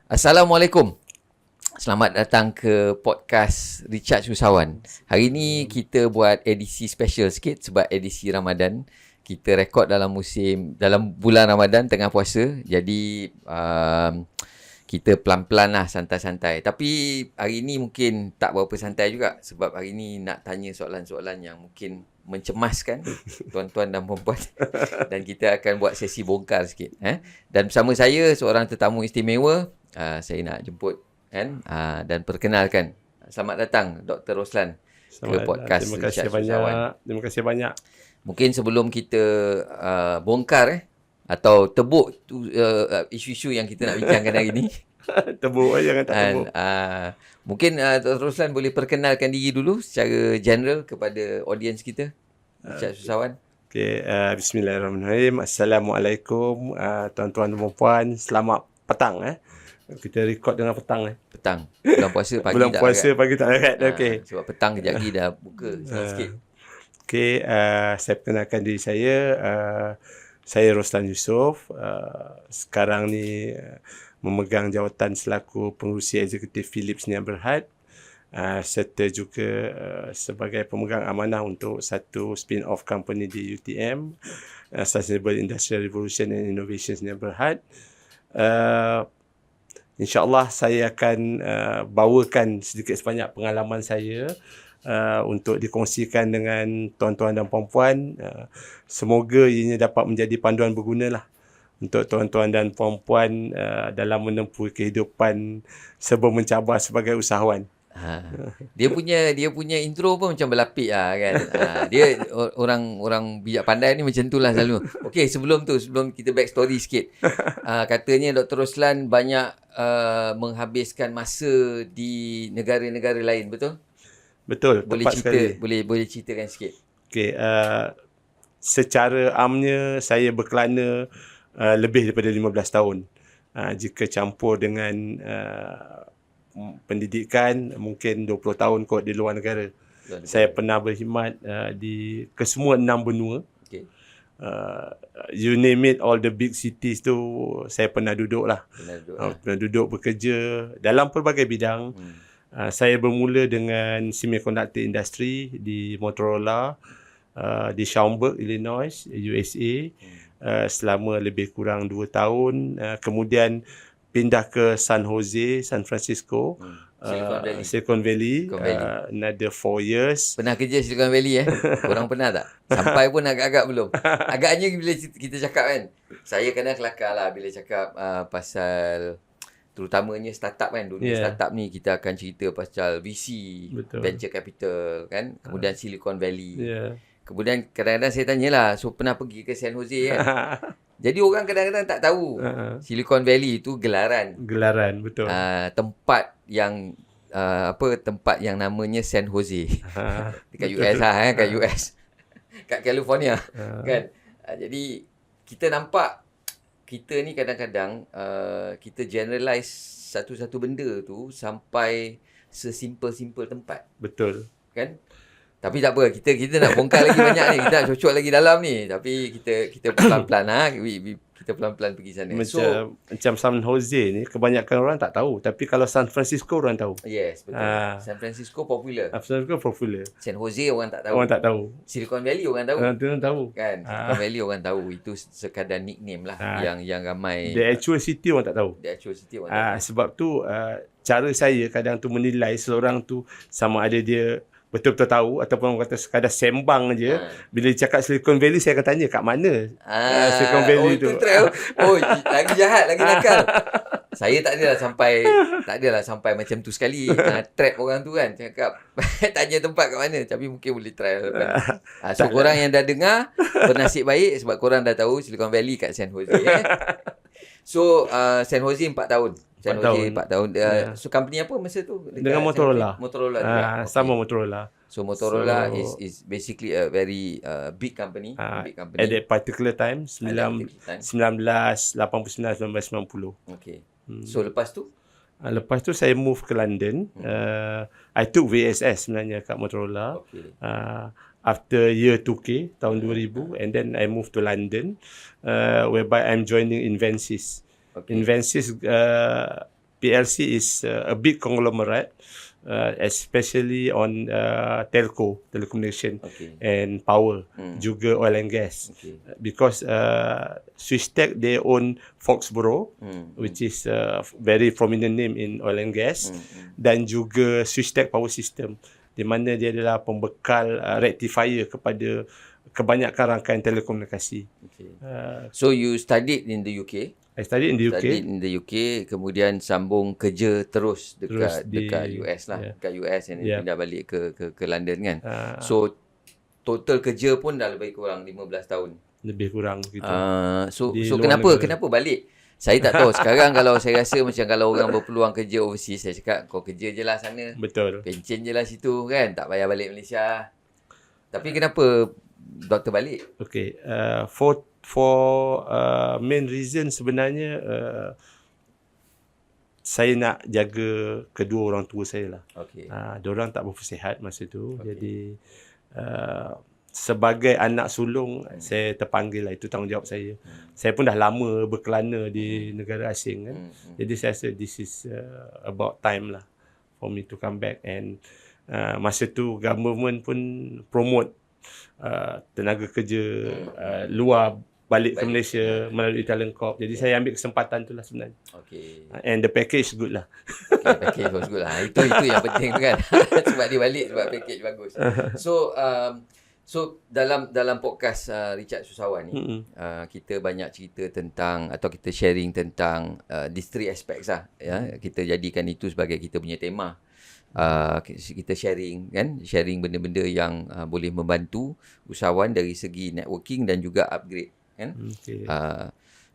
Assalamualaikum. Selamat datang ke podcast Richard Usahawan. Hari ni kita buat edisi special sikit sebab edisi Ramadan. Kita rekod dalam bulan Ramadan tengah puasa. Jadi kita pelan-pelan lah, santai-santai. Tapi hari ni mungkin tak berapa santai juga sebab hari ni nak tanya soalan-soalan yang mungkin mencemaskan tuan-tuan dan puan-puan. Dan kita akan buat sesi bongkar sikit. Dan bersama saya seorang tetamu istimewa. Saya nak jemput dan perkenalkan. Selamat datang Dr. Roslan ke podcast Richard Usahawan. Terima kasih banyak. Mungkin sebelum kita bongkar atau tebuk isu-isu yang kita nak bincangkan hari ni. Tebuk jangan tak tebuk. Mungkin Dr. Roslan boleh perkenalkan diri dulu secara general kepada audiens kita Richard Usahawan. Okay, bismillahirrahmanirrahim. Assalamualaikum tuan-tuan dan puan. Selamat petang. Kita rekod dengan petang. Petang. Bulan puasa pagi Bulan tak puasa agak. pagi tak agak. Okay. Sebab petang kejap lagi dah buka sikit. Okay, saya perkenalkan diri saya. Saya Roslan Yusof. Sekarang ni memegang jawatan selaku pengurusi eksekutif Philips Niaga Berhad. Serta juga sebagai pemegang amanah untuk satu spin-off company di UTM, Sustainable Industrial Revolution and Innovations Niaga Berhad. InsyaAllah saya akan bawakan sedikit sebanyak pengalaman saya untuk dikongsikan dengan tuan-tuan dan puan-puan. Semoga ianya dapat menjadi panduan berguna lah untuk tuan-tuan dan puan-puan dalam menempuh kehidupan serba mencabar sebagai usahawan. Dia punya intro pun macam berlapik lah kan. Dia orang bijak pandai ni macam tu lah selalu. Okey, sebelum kita back story sikit. Katanya Dr. Roslan banyak menghabiskan masa di negara-negara lain, betul? Betul, Boleh tepat cerita, sekali. boleh ceritakan sikit. Okey, secara amnya saya berkelana lebih daripada 15 tahun. Jika campur dengan pendidikan, mungkin 20 tahun kot di luar negara. Saya pernah berkhidmat di kesemua 6 benua. Okay. You name it, all the big cities tu saya pernah duduk lah. Pernah duduk bekerja dalam pelbagai bidang. Saya bermula dengan semiconductor industry di Motorola, di Schaumburg, Illinois, USA. Selama lebih kurang 2 tahun. Kemudian pindah ke San Jose, San Francisco, Silicon Valley. Another 4 years. Pernah kerja Silicon Valley Korang pernah tak? Sampai pun agak-agak belum. Agaknya bila kita cakap kan, saya kadang kelakar lah bila cakap pasal terutamanya startup kan. Dunia startup ni kita akan cerita pasal VC, Betul. venture capital kan, kemudian Silicon Valley. Kemudian kadang-kadang saya tanyalah, so pernah pergi ke San Jose kan? Jadi orang kadang-kadang tak tahu Silicon Valley itu gelaran. Gelaran, betul. Tempat yang tempat yang namanya San Jose. Dekat US kat US. Kat California kan. Jadi kita nampak kita ni kadang-kadang kita generalize satu-satu benda tu sampai sesimpel-simpel tempat. Betul. Kan? Tapi tak apa, kita nak bongkar lagi banyak ni. Kita nak cocok lagi dalam ni. Tapi kita pelan-pelan kita pelan-pelan pergi sana. Macam San Jose ni kebanyakan orang tak tahu, tapi kalau San Francisco orang tahu. Yes, betul. San Francisco popular. San Francisco popular. San Jose orang tak tahu. Orang tak tahu. Silicon Valley orang tahu. Orang tahu. Kan? Silicon Valley orang tahu. Itu sekadar nickname lah yang ramai. The actual city orang tak tahu. The actual city orang tak tahu. Sebab tu cara saya kadang tu menilai seseorang tu sama ada dia betul-betul tahu ataupun orang kata sekadar sembang je. Bila dia cakap Silicon Valley, saya akan tanya kat mana Silicon Valley tu. Lagi jahat, lagi nakal. Saya tak adalah sampai macam tu sekali. Trap orang tu kan, cakap tanya tempat kat mana, tapi mungkin boleh try kan. So korang yang dah dengar bernasib baik sebab korang dah tahu Silicon Valley kat San Jose. So San Jose 4 tahun. San Jose 4 tahun. So company apa masa tu? Dengan Motorola. Motorola juga. Sama Motorola. So Motorola is basically a very big company. At that particular time, 1989-1990. Okay. So lepas tu? Lepas tu saya move ke London. I took VSS sebenarnya kat Motorola. Okay. After year 2K, tahun 2000. And then I moved to London, whereby I'm joining Invensys. Okay. Invensys PLC is a big conglomerate, especially on telecommunication and power, juga oil and gas. Because Swisstech, they own Foxborough, which is a very prominent name in oil and gas, dan juga Swisstech Power System, di mana dia adalah pembekal rectifier kepada kebanyakan rangkaian telekomunikasi. So you studied in the UK? I studied in the UK. Studied in the UK, kemudian sambung kerja terus dekat US lah, dekat US, and pindah balik ke London kan. So total kerja pun dah lebih kurang 15 tahun. Lebih kurang gitu. So kenapa balik? Saya tak tahu. Sekarang kalau saya rasa macam kalau orang berpeluang kerja overseas, saya cakap kau kerja je lah sana. Betul. Pencen je lah situ kan, tak payah balik Malaysia. Tapi kenapa doktor balik? Okay. For main reason sebenarnya saya nak jaga kedua orang tua saya lah. Diorang tak berapa sihat masa tu. Jadi sebagai anak sulung, saya terpanggil lah. Itu tanggungjawab saya. Saya pun dah lama berkelana di negara asing kan. Jadi saya rasa this is about time lah for me to come back. And masa tu government pun promote tenaga kerja luar balik ke Malaysia melalui Talent Corp. Jadi saya ambil kesempatan tu lah sebenarnya. And the package good lah. Package was good lah. Itu yang penting tu kan. Sebab dia balik sebab package bagus. So dalam podcast Richard Susawan ni, kita banyak cerita tentang, atau kita sharing tentang these three aspects lah. Ya. Kita jadikan itu sebagai kita punya tema. Kita sharing benda-benda yang boleh membantu usahawan dari segi networking dan juga upgrade kan.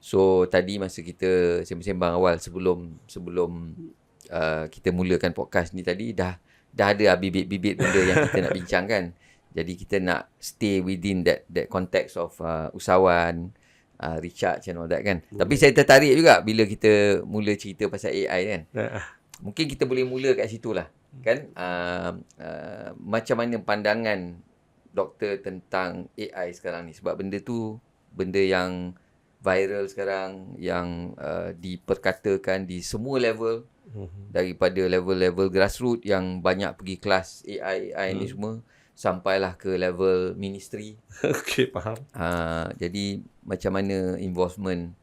So tadi masa kita sembang awal sebelum kita mulakan podcast ni tadi, dah ada bibit-bibit benda yang kita nak bincangkan. Jadi kita nak stay within that context of usahawan, research and all that kan. Tapi saya tertarik juga bila kita mula cerita pasal AI kan. Mungkin kita boleh mula kat situ lah kan. Macam mana pandangan doktor tentang AI sekarang ni, sebab benda yang viral sekarang, yang diperkatakan di semua level, daripada level grassroots yang banyak pergi kelas AI ni semua, sampailah ke level ministry. Okey, faham. Jadi macam mana involvement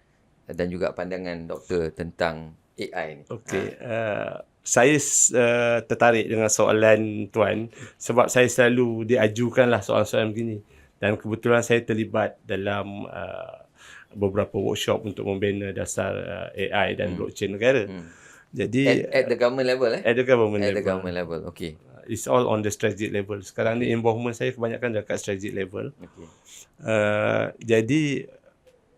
dan juga pandangan doktor tentang AI ni? Okey, saya tertarik dengan soalan tuan sebab saya selalu diajukanlah soalan-soalan begini, dan kebetulan saya terlibat dalam beberapa workshop untuk membina dasar AI dan blockchain negara. Jadi at the government level At the government level. The government level. Okay. It's all on the strategic level. Sekarang ni involvement saya kebanyakan dekat strategic level. Jadi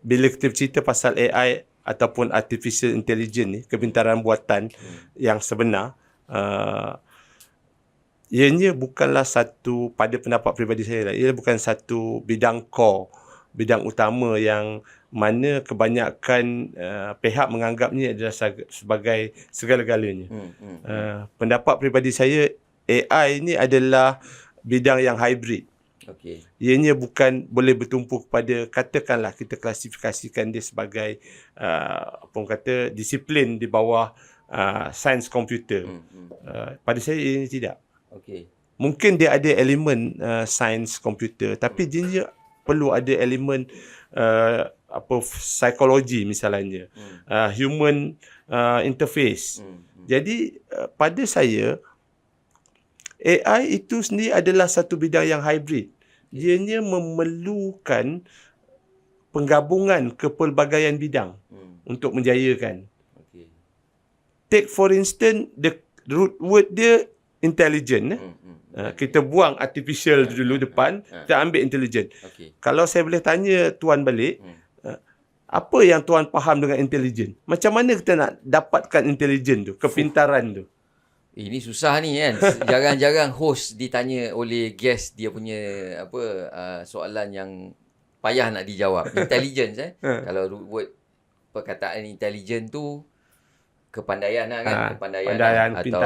bila kita cerita pasal AI ataupun artificial intelligence ni, kepintaran buatan yang sebenar, ianya bukanlah satu, pada pendapat peribadi saya lah, ia bukan satu bidang core, bidang utama yang mana kebanyakan pihak menganggapnya adalah sebagai segala-galanya. Pendapat peribadi saya, AI ni adalah bidang yang hybrid. Ianya bukan boleh bertumpu kepada, katakanlah kita klasifikasikan dia sebagai disiplin di bawah sains komputer. Pada saya ini tidak. Mungkin dia ada elemen sains komputer, tapi dia perlu ada elemen psikologi misalnya, human interface. Jadi pada saya AI itu sendiri adalah satu bidang yang hybrid. Ianya memerlukan penggabungan kepelbagaian bidang untuk menjayakan. Take for instance, the root word dia intelligent. Kita buang artificial dulu depan, kita ambil intelligent. Kalau saya boleh tanya tuan balik, apa yang tuan faham dengan intelligent? Macam mana kita nak dapatkan intelligent tu, kepintaran tu? Ini susah ni kan. Jarang-jarang host ditanya oleh guest dia punya soalan yang payah nak dijawab. Intelligence Kalau root word perkataan intelligent tu kepandaian lah kan. Kepandaian atau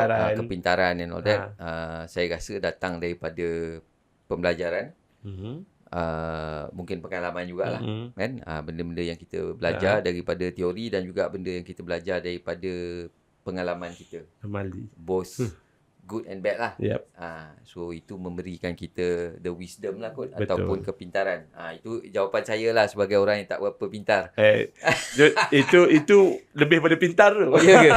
kepintaran and all that. Saya rasa datang daripada pembelajaran. Mungkin pengalaman jugalah kan. Benda-benda yang kita belajar daripada teori, dan juga benda yang kita belajar daripada pengalaman kita. Amali. Both good and bad lah. Yep. So itu memberikan kita the wisdom lah kot, Betul. ataupun kepintaran. Itu jawapan saya lah sebagai orang yang tak berapa pintar. Itu lebih pada pintar tu. Oh, ya ke?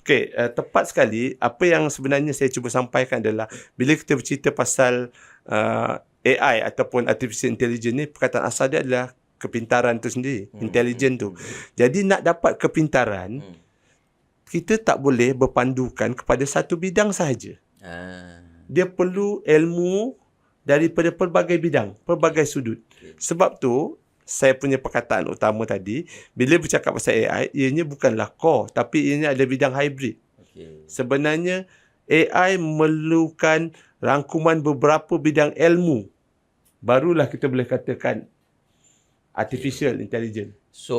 Okey, tepat sekali. Apa yang sebenarnya saya cuba sampaikan adalah bila kita bercerita pasal AI ataupun artificial intelligence ni, perkataan asal dia adalah kepintaran tu sendiri, intelligent tu. Jadi nak dapat kepintaran, kita tak boleh berpandukan kepada satu bidang sahaja. Dia perlu ilmu daripada pelbagai bidang, pelbagai sudut. Sebab tu saya punya perkataan utama tadi, bila bercakap pasal AI, ianya bukanlah core, tapi ianya ada bidang hybrid. Sebenarnya AI memerlukan rangkuman beberapa bidang ilmu, barulah kita boleh katakan artificial intelligence. So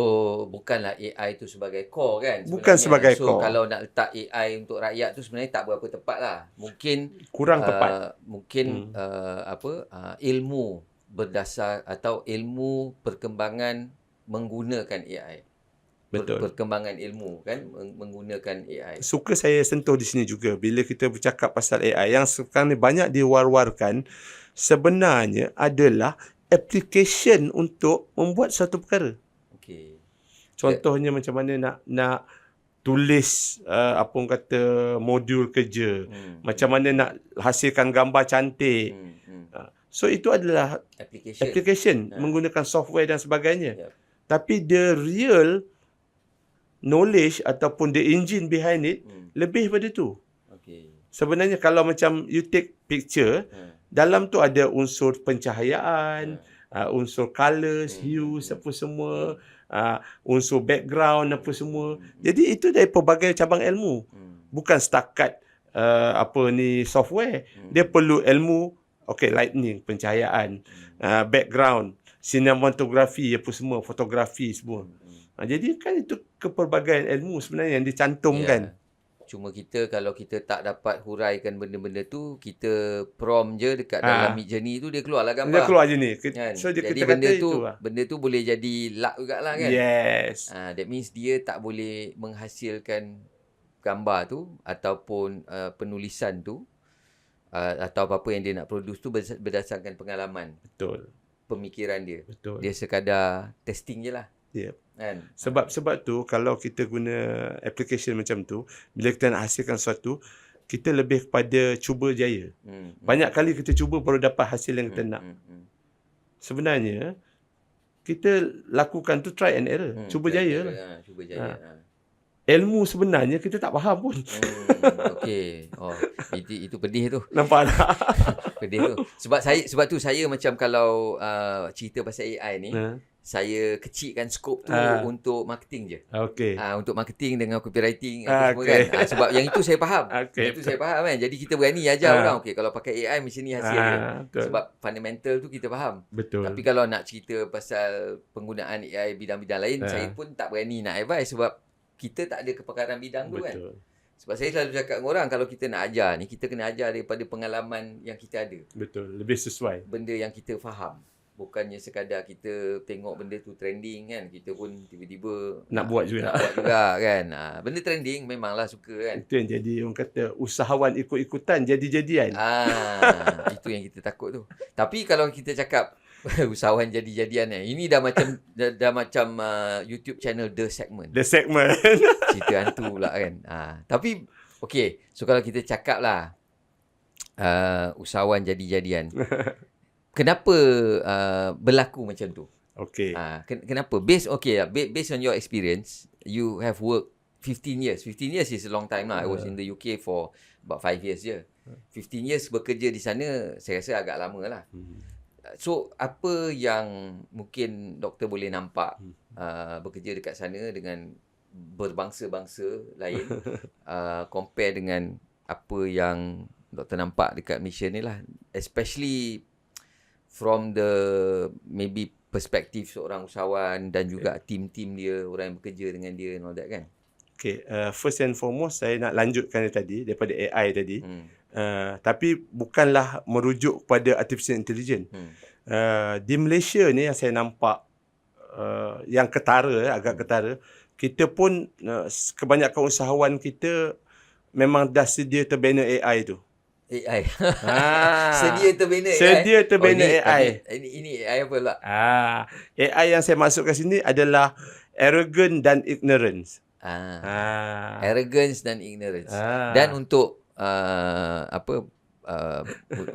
bukanlah AI tu sebagai core kan? Bukan sebagai so, core. Kalau nak letak AI untuk rakyat tu sebenarnya tak berapa tepat lah. Mungkin Kurang tepat. Mungkin ilmu berdasar atau ilmu perkembangan menggunakan AI. Betul. Perkembangan ilmu kan menggunakan AI. Suka saya sentuh di sini juga bila kita bercakap pasal AI yang sekarang ni banyak diwar-warkan, sebenarnya adalah application untuk membuat satu perkara. Contohnya macam mana nak tulis apa orang kata modul kerja, macam mana nak hasilkan gambar cantik. So itu adalah application menggunakan software dan sebagainya. Tapi the real knowledge ataupun the engine behind it lebih pada tu. Sebenarnya kalau macam you take picture, dalam tu ada unsur pencahayaan, unsur colours, hues apa semua, unsur background apa semua. Jadi itu dari pelbagai cabang ilmu. Bukan setakat software. Dia perlu ilmu lightning, pencahayaan, background, sinematografi apa semua, fotografi semua. Jadi kan itu kepelbagaian ilmu sebenarnya yang dicantumkan. Cuma kalau kita tak dapat huraikan benda-benda tu, kita prompt je dekat dalam Midjourney tu, dia keluarlah gambar. Dia keluar je ni. Kan? So jadi kita benda tu boleh jadi luck jugalah kan. Yes. That means dia tak boleh menghasilkan gambar tu ataupun penulisan tu atau apa-apa yang dia nak produce tu berdasarkan pengalaman. Betul. Pemikiran dia. Betul. Dia sekadar testing je lah. Yep. Kan? Sebab tu kalau kita guna application macam tu, bila kita nak hasilkan sesuatu, kita lebih kepada cuba jaya. Banyak kali kita cuba baru dapat hasil yang kita nak. Sebenarnya kita lakukan tu try and error, cuba jaya lah. Cuba jaya. Ilmu sebenarnya kita tak faham pun. Okey. Itu pedih tu. Nampak tak? Pedih tu. Sebab tu saya macam kalau cerita pasal AI ni, saya kecilkan skop tu untuk marketing je. Okey. Untuk marketing dengan copywriting semua kan. Sebab yang itu saya faham. Itu saya faham kan. Jadi kita berani ajar orang, kalau pakai AI macam ni hasil dia. Betul. Sebab fundamental tu kita faham. Betul. Tapi kalau nak cerita pasal penggunaan AI bidang-bidang lain, saya pun tak berani nak advise sebab kita tak ada kepakaran bidang tu kan. Sebab saya selalu cakap dengan orang, kalau kita nak ajar ni, kita kena ajar daripada pengalaman yang kita ada. Betul. Lebih sesuai. Benda yang kita faham. Bukannya sekadar kita tengok benda tu trending kan, kita pun tiba-tiba nak buat juga kan. Benda trending memanglah suka kan. Itu yang jadi orang kata usahawan ikut-ikutan jadi-jadian. Itu yang kita takut tu. Tapi kalau kita cakap usahawan jadi-jadian ini dah macam YouTube channel The Segment. Cerita hantu pula kan. Tapi okey, so kalau kita cakap lah usahawan jadi-jadian. Kenapa berlaku macam tu? Okey. Kenapa? Based on your experience, you have worked 15 years. 15 years is a long time lah. I was in the UK for about 5 years je. 15 years bekerja di sana, saya rasa agak lama lah. So, apa yang mungkin doktor boleh nampak bekerja dekat sana dengan berbangsa-bangsa lain compare dengan apa yang doktor nampak dekat Malaysia ni lah. Especially from the maybe perspektif seorang usahawan dan juga tim-tim dia, orang yang bekerja dengan dia and all that kan. Okay, first and foremost saya nak lanjutkan tadi daripada AI tadi. Tapi bukanlah merujuk kepada artificial intelligence. Di Malaysia ni yang saya nampak yang ketara, agak ketara, kita pun kebanyakan usahawan kita memang dah sedia terbina AI tu. AI. Ah, Sedia terbina AI. sedia terbina AI. Ini AI apa pula? AI yang saya masuk ke sini adalah arrogant dan ignorance. Arrogance dan ignorance. Dan untuk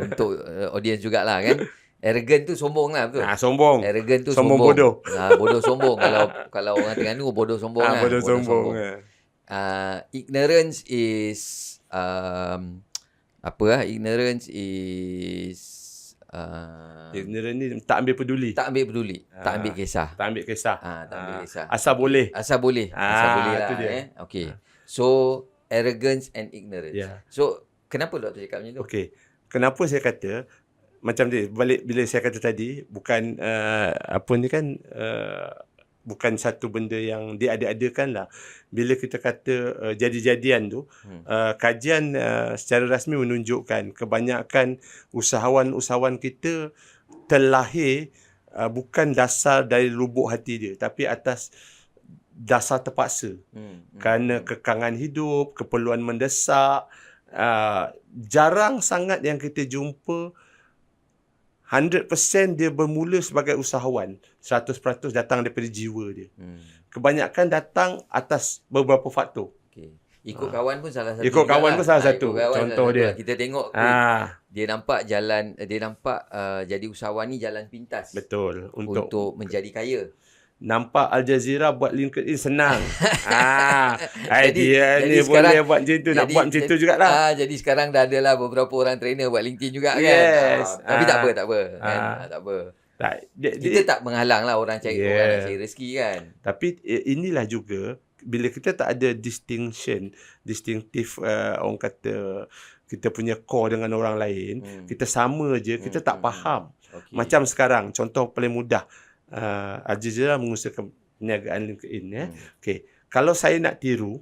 untuk audience jugalah kan. Arrogant tu sombong lah, betul? Sombong. Arrogant tu Sombong sombong. bodoh. Bodoh sombong. Kalau orang Terengganu bodoh sombong lah. Bodoh sombong. Ignorance is ignorance is ignorance ni tak ambil peduli. Tak ambil peduli. Tak ambil kisah. Tak ambil kisah. Tak ambil kisah. Asal boleh. Asal boleh lah. Itu dia. Okay. So, arrogance and ignorance. Yeah. So, kenapa doktor cakap macam tu? Okay. Kenapa saya kata, macam dia, balik bila saya kata tadi, bukan bukan satu benda yang diada-adakan lah. Bila kita kata jadi-jadian tu, kajian secara rasmi menunjukkan kebanyakan usahawan-usahawan kita terlahir bukan dasar dari lubuk hati dia, tapi atas dasar terpaksa. Kerana kekangan hidup, keperluan mendesak. Jarang sangat yang kita jumpa 100% dia bermula sebagai usahawan. 100% datang daripada jiwa dia. Kebanyakan datang atas beberapa faktor. Okay. Ikut kawan pun salah satu. Ikut kawan pun salah satu. Contoh dia. Kita tengok dia nampak jalan, jadi usahawan ni jalan pintas. Betul. Untuk menjadi kaya. Nampak Al Jazeera buat LinkedIn senang. Jadi ni sekarang, boleh buat macam tu. Nak buat macam tu jugalah. Jadi sekarang dah adalah beberapa orang trainer buat LinkedIn juga kan. Yes. Tapi tak apa. Kan? Tak apa. Kita tak menghalang lah orang cari orang nak cari rezeki kan. Tapi inilah juga bila kita tak ada distinktif orang kata kita punya core dengan orang lain, kita sama je, kita tak faham. Okay. Macam sekarang, contoh paling mudah, Al Jazeera mengusahakan perniagaan LinkedIn. Okay. Kalau saya nak tiru,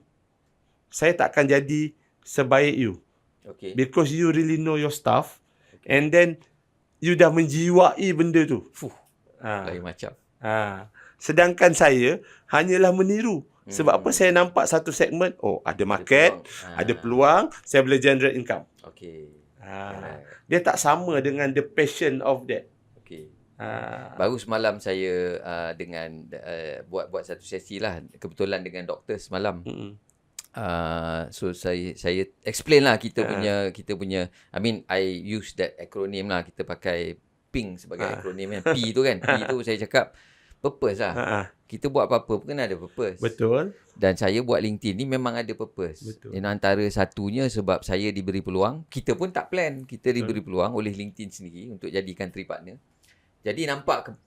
saya tak akan jadi sebaik you. Okay. Because you really know your stuff. Okay. And then, you dah menjiwai benda tu. Lain macam. Sedangkan saya hanyalah meniru. Sebab apa? Saya nampak satu segmen, ada market, ada peluang, saya boleh generate income. Okay. Dia tak sama dengan the passion of that. Okay. Baru semalam saya buat satu sesi lah, kebetulan dengan doktor semalam. So saya explain lah kita punya I use that acronym lah, kita pakai PING sebagai akronim kan. P tu kan. P tu saya cakap purpose lah. Kita buat apa-apa pun kena ada purpose. Betul. Dan saya buat LinkedIn ni memang ada purpose. Betul. Dan antara satunya sebab saya diberi peluang, kita pun tak plan, kita diberi peluang oleh LinkedIn sendiri untuk jadikan trade partner. Jadi nampak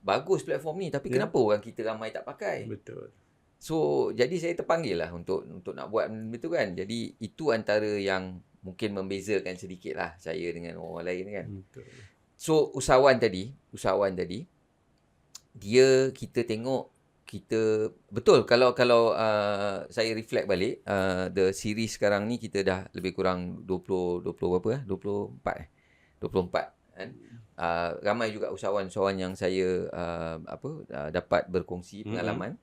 bagus platform ni, tapi kenapa orang kita ramai tak pakai? Betul. So jadi saya terpanggil lah untuk nak buat benda tu kan. Jadi itu antara yang mungkin membezakan sedikit lah saya dengan orang lain kan. Betul. So usahawan tadi kita tengok, kita betul kalau saya reflect balik the series sekarang ni kita dah lebih kurang 24 kan. Ramai juga usahawan-usahawan yang saya dapat berkongsi pengalaman.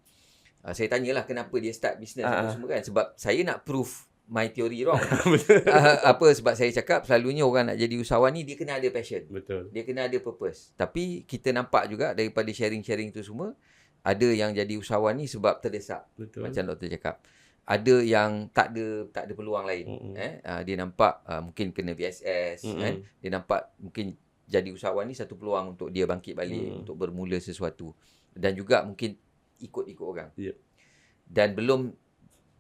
Saya tanyalah kenapa dia start bisnes semua kan, sebab saya nak prove my theory wrong. Sebab saya cakap selalunya orang nak jadi usahawan ni dia kena ada passion. Betul. Dia kena ada purpose. Tapi kita nampak juga daripada sharing-sharing tu semua, ada yang jadi usahawan ni sebab terdesak. Betul. Macam doktor cakap. Ada yang tak ada peluang lain. Dia nampak mungkin kena VSS kan. Dia nampak mungkin jadi usahawan ni satu peluang untuk dia bangkit balik, untuk bermula sesuatu. Dan juga mungkin ikut orang. Dan belum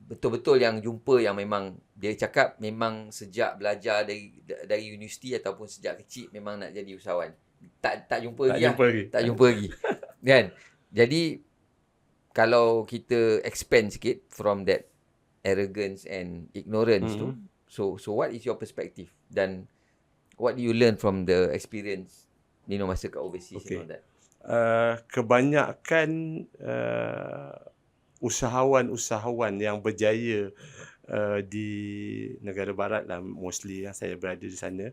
betul-betul yang jumpa yang memang dia cakap memang sejak belajar dari universiti ataupun sejak kecil memang nak jadi usahawan. Tak jumpa lagi. Tak jumpa lagi. Kan? Jadi kalau kita expand sikit from that arrogance and ignorance tu, so what is your perspective? Dan what do you learn from the experience masa kat overseas and all that? Kebanyakan usahawan-usahawan yang berjaya di negara barat lah, mostly yang saya berada di sana,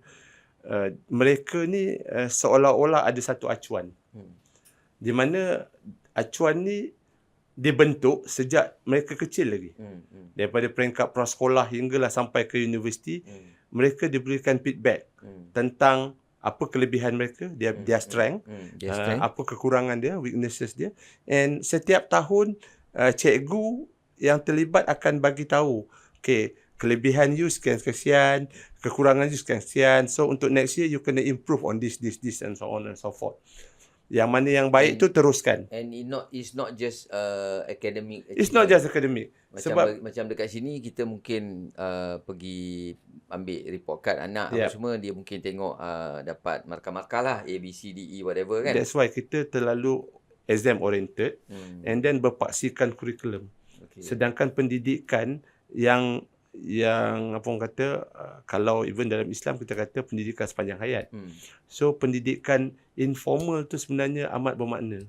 mereka ni seolah-olah ada satu acuan, di mana acuan ni dibentuk sejak mereka kecil lagi. Daripada peringkat prasekolah hinggalah sampai ke universiti, mereka diberikan feedback tentang apa kelebihan mereka, dia strength, apa kekurangan dia, weaknesses dia. And setiap tahun cikgu yang terlibat akan bagi tahu, okay, kelebihan you sekian-sekian, kekurangan you sekian-sekian. So untuk next year you kena improve on this and so on and so forth. Yang mana yang baik tu teruskan. And it's not just academic. It's not just academic. Macam dekat sini kita mungkin pergi ambil report card anak apa semua, dia mungkin tengok dapat markah-markah lah, A, B, C, D, E, whatever kan. That's why kita terlalu exam oriented and then berpaksikan kurikulum. Sedangkan pendidikan yang apa orang kata, kalau even dalam Islam kita kata pendidikan sepanjang hayat. So pendidikan informal tu sebenarnya amat bermakna.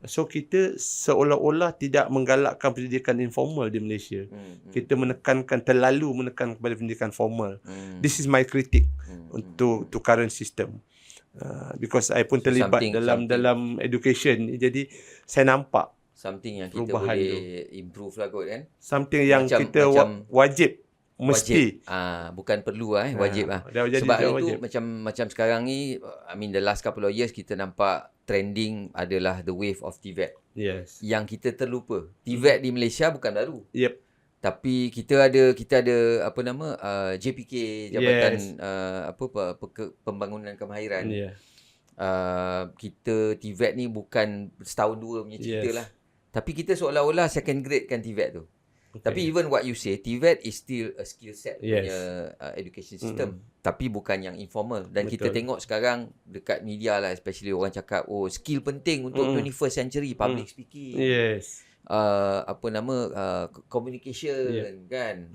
So kita seolah-olah tidak menggalakkan pendidikan informal di Malaysia. Kita terlalu menekan kepada pendidikan formal. This is my critique untuk current system. Because I pun terlibat dalam education ni, jadi saya nampak something yang kita boleh improve lah kot kan. Something yang kita wajib mesti. Bukan perlu wajib lah. Sebab itu macam sekarang ni, I mean the last couple of years kita nampak trending adalah the wave of TVET. Yes. Yang kita terlupa. TVET di Malaysia bukan baru. Yep. Tapi kita ada apa nama JPK, Jabatan Pembangunan Kemahiran. Yeah. Kita TVET ni bukan setahun dua punya cerita lah. Tapi kita seolah-olah second grade kan TVET tu. Tapi even what you say, TVET is still a skill set punya education system. Tapi bukan yang informal. Dan kita tengok sekarang dekat media lah, especially orang cakap, skill penting untuk 21st century, public speaking. Yes. Communication kan,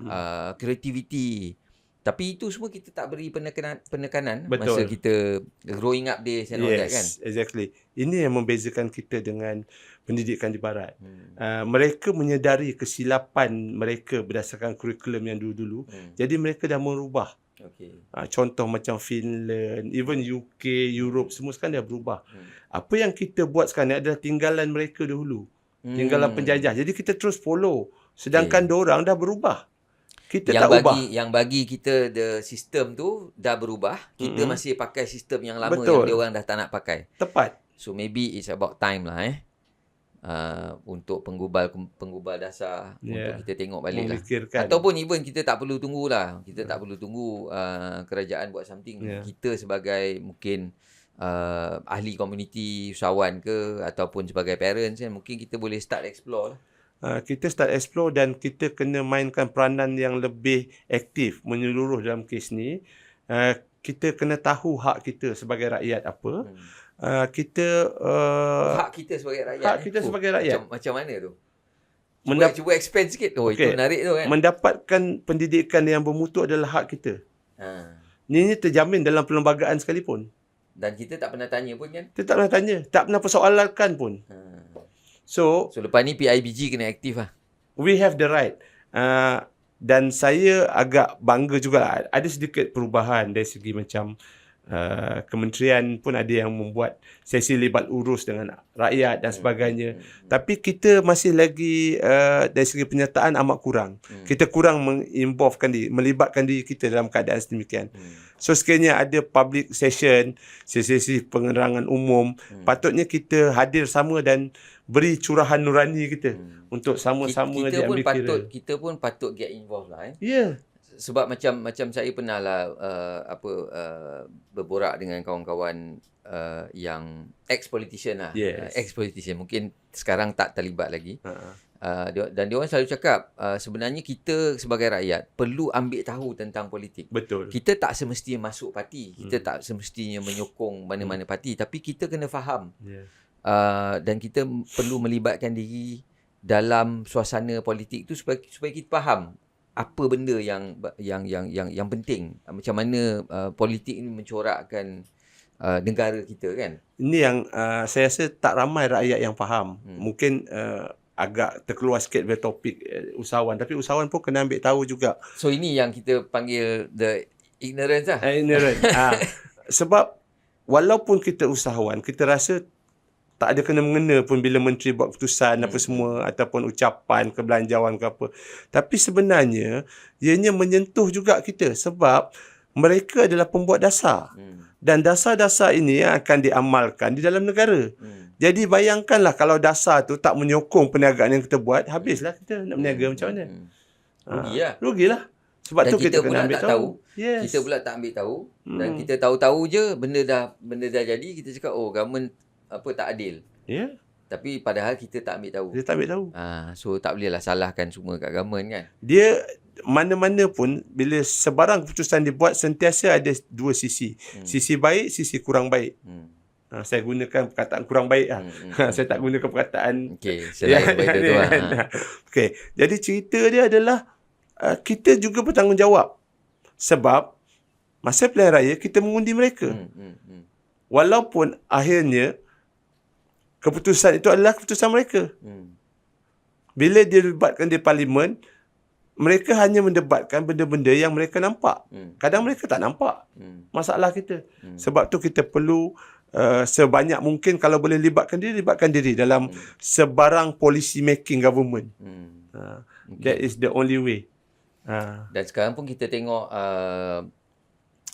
creativity. Tapi itu semua kita tak beri penekanan masa kita growing up days and all that kan. Yes, exactly. Ini yang membezakan kita dengan pendidikan di barat. Mereka menyedari kesilapan mereka berdasarkan kurikulum yang dulu-dulu. Jadi mereka dah merubah. Contoh macam Finland, even UK, Europe, semua sekarang dah berubah. Apa yang kita buat sekarang ni adalah tinggalan mereka dahulu. Tinggalan penjajah. Jadi kita terus follow. Sedangkan diorang dah berubah. Kita tak ubah. Yang bagi kita the system tu dah berubah. Kita masih pakai sistem yang lama. Betul. Yang diorang dah tak nak pakai. Tepat. So maybe it's about time lah untuk penggubal dasar untuk kita tengok balik lah. Ataupun even kita tak perlu tunggu lah. Kita tak perlu tunggu kerajaan buat something. Kita sebagai mungkin ahli komuniti, usahawan ke, ataupun sebagai parents kan, mungkin kita boleh start explore lah. Kita start explore dan kita kena mainkan peranan yang lebih aktif menyeluruh dalam kes ni. Kita kena tahu hak kita sebagai rakyat apa. Hak kita sebagai rakyat. Hak kita sebagai rakyat. Macam mana tu? Cuba expand sikit. Itu menarik tu kan. Mendapatkan pendidikan yang bermutu adalah hak kita. Ini terjamin dalam perlembagaan sekalipun. Dan kita tak pernah tanya pun kan? Kita tak pernah tanya. Tak pernah persoalankan pun. So lepas ni PIBG kena aktif lah. We have the right. Dan saya agak bangga juga. Ada sedikit perubahan dari segi macam kementerian pun ada yang membuat sesi libat urus dengan rakyat dan sebagainya. Tapi kita masih lagi dari segi penyertaan amat kurang. Kita kurang melibatkan diri kita dalam keadaan sedemikian. So sekiranya ada public session, sesi penerangan umum, patutnya kita hadir sama dan beri curahan nurani kita untuk sama-sama diambil kira. Kita pun patut get involved lah. Yeah. Sebab macam saya pernah lah berborak dengan kawan-kawan yang ex-politician lah. Yes. Ex-politician. Mungkin sekarang tak terlibat lagi. Dan dia orang selalu cakap sebenarnya kita sebagai rakyat perlu ambil tahu tentang politik. Betul. Kita tak semestinya masuk parti. Kita tak semestinya menyokong mana-mana parti. Tapi kita kena faham. Yeah. Dan kita perlu melibatkan diri dalam suasana politik tu supaya kita faham apa benda yang penting, macam mana politik ni mencorakkan negara kita kan. Ini yang saya rasa tak ramai rakyat yang faham. Mungkin agak terkeluar sikit dari topik usahawan, tapi usahawan pun kena ambil tahu juga. So ini yang kita panggil the ignorance lah. Ignorant. Sebab walaupun kita usahawan, kita rasa tak ada kena-mengena pun bila menteri buat keputusan apa semua ataupun ucapan kebelanjawan ke apa. Tapi sebenarnya ianya menyentuh juga kita sebab mereka adalah pembuat dasar. Dan dasar-dasar ini yang akan diamalkan di dalam negara. Jadi bayangkanlah kalau dasar tu tak menyokong perniagaan yang kita buat, habislah kita nak berniaga macam mana. Rugilah. Rugilah. Sebab Dan tu kita pula kena ambil tak tahu. Yes. Kita pula tak ambil tahu dan kita tahu-tahu je benda dah jadi, kita cakap government tak adil. Ya. Tapi padahal kita tak ambil tahu. Kita tak ambil tahu. So tak bolehlah salahkan semua kat government kan. Dia mana-mana pun bila sebarang keputusan dibuat sentiasa ada dua sisi. Sisi baik, sisi kurang baik. Saya gunakan perkataan kurang baik lah. Saya tak gunakan perkataan selain daripada tu lah. Okey. Jadi cerita dia adalah kita juga bertanggungjawab. Sebab masa pilihan raya kita mengundi mereka. Walaupun akhirnya keputusan itu adalah keputusan mereka. Bila dia debatkan di parlimen, mereka hanya mendebatkan benda-benda yang mereka nampak. Kadang mereka tak nampak masalah kita. Sebab tu kita perlu sebanyak mungkin kalau boleh libatkan diri dalam sebarang policy making government. That is the only way. Dan sekarang pun kita tengok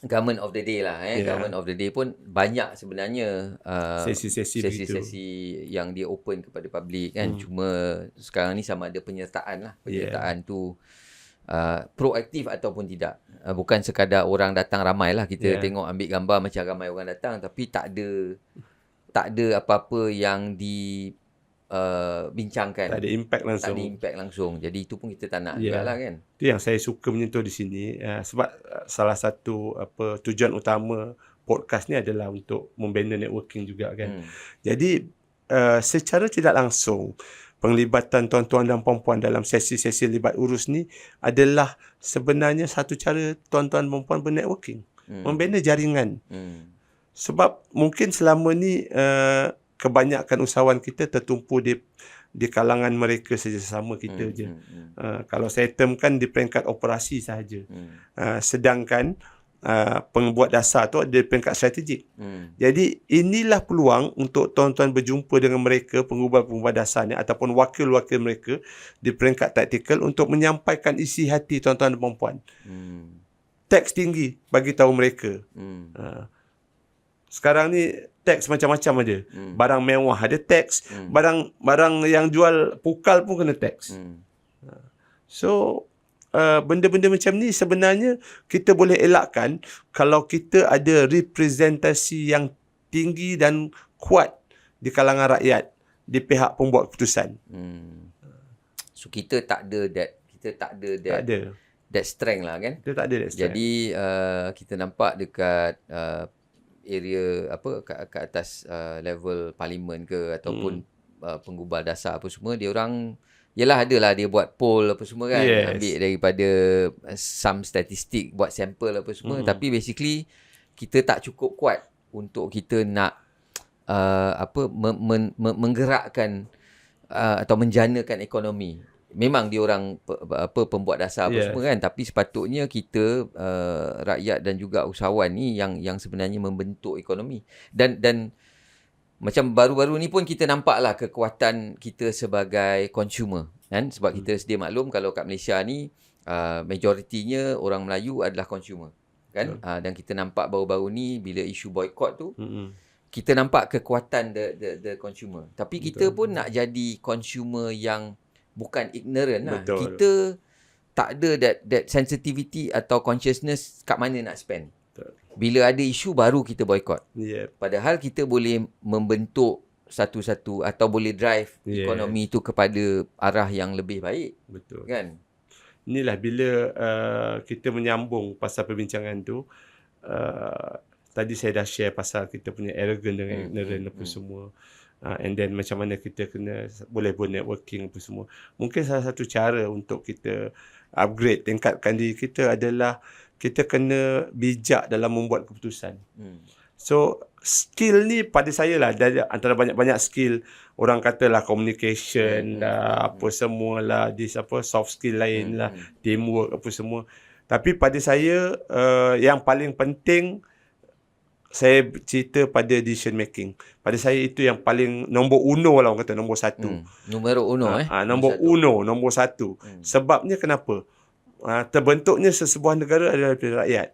Government of the Day lah. Government of the Day pun banyak sebenarnya sesi-sesi yang dia open kepada public kan. Cuma sekarang ni sama ada penyertaan lah. Penyertaan tu proaktif ataupun tidak. Bukan sekadar orang datang ramai lah. Kita tengok ambil gambar macam ramai orang datang, tapi tak ada apa-apa yang bincangkan. Tak ada impact langsung. Tak ada impact langsung. Jadi itu pun kita tak nak juga lah kan. Itu yang saya suka menyentuh di sini. Sebab salah satu tujuan utama podcast ni adalah untuk membina networking juga kan. Jadi secara tidak langsung penglibatan tuan-tuan dan puan-puan dalam sesi-sesi libat urus ni adalah sebenarnya satu cara tuan-tuan dan puan-puan bernetworking. Membina jaringan. Sebab mungkin selama ni kebanyakan usahawan kita tertumpu di kalangan mereka sesama kita je. Kalau saya termkan di peringkat operasi sahaja. Sedangkan pembuat dasar tu ada di peringkat strategik. Jadi inilah peluang untuk tuan-tuan berjumpa dengan mereka, pengubah-pengubah dasar ni ataupun wakil-wakil mereka di peringkat taktikal untuk menyampaikan isi hati tuan-tuan dan puan-puan. Teks tinggi bagi tahu mereka. Sekarang ni teks macam-macam ada. Barang mewah ada teks. Barang yang jual pukal pun kena teks. So benda-benda macam ni sebenarnya kita boleh elakkan kalau kita ada representasi yang tinggi dan kuat di kalangan rakyat, di pihak pembuat keputusan. So kita tak ada that strength lah kan. Kita tak ada that strength. Jadi kita nampak dekat area kat atas level parlimen ke ataupun penggubal dasar apa semua, dia orang adalah dia buat poll apa semua kan, ambil daripada some statistik, buat sampel apa semua, tapi basically kita tak cukup kuat untuk kita nak menggerakkan atau menjanakan ekonomi. Memang dia orang pembuat dasar apa semua kan, tapi sepatutnya kita rakyat dan juga usahawan ni yang sebenarnya membentuk ekonomi. Dan macam baru-baru ni pun kita nampaklah kekuatan kita sebagai consumer kan, sebab kita sedia maklum kalau kat Malaysia ni majoritinya orang Melayu adalah consumer kan. Dan kita nampak baru-baru ni bila isu boycott tu, kita nampak kekuatan the consumer. Tapi kita pun nak jadi consumer yang bukan ignorant lah. Kita tak ada that sensitivity atau consciousness kat mana nak spend. Bila ada isu baru kita boycott. Padahal kita boleh membentuk satu-satu atau boleh drive ekonomi tu kepada arah yang lebih baik. Betul. Kan? Inilah bila kita menyambung pasal perbincangan tu, tadi saya dah share pasal kita punya arrogant dengan ignorant apa semua. And then macam mana kita boleh buat networking apa semua. Mungkin salah satu cara untuk kita upgrade, tingkatkan diri kita adalah kita kena bijak dalam membuat keputusan. So skill ni pada saya lah, antara banyak-banyak skill, orang katalah communication lah, apa semualah, soft skill lain lah, teamwork apa semua. Tapi pada saya yang paling penting saya cerita pada decision making. Pada saya itu yang paling nombor uno lah, orang kata nombor satu. Numero uno Nombor satu. Sebabnya kenapa? Terbentuknya sesebuah negara adalah daripada rakyat.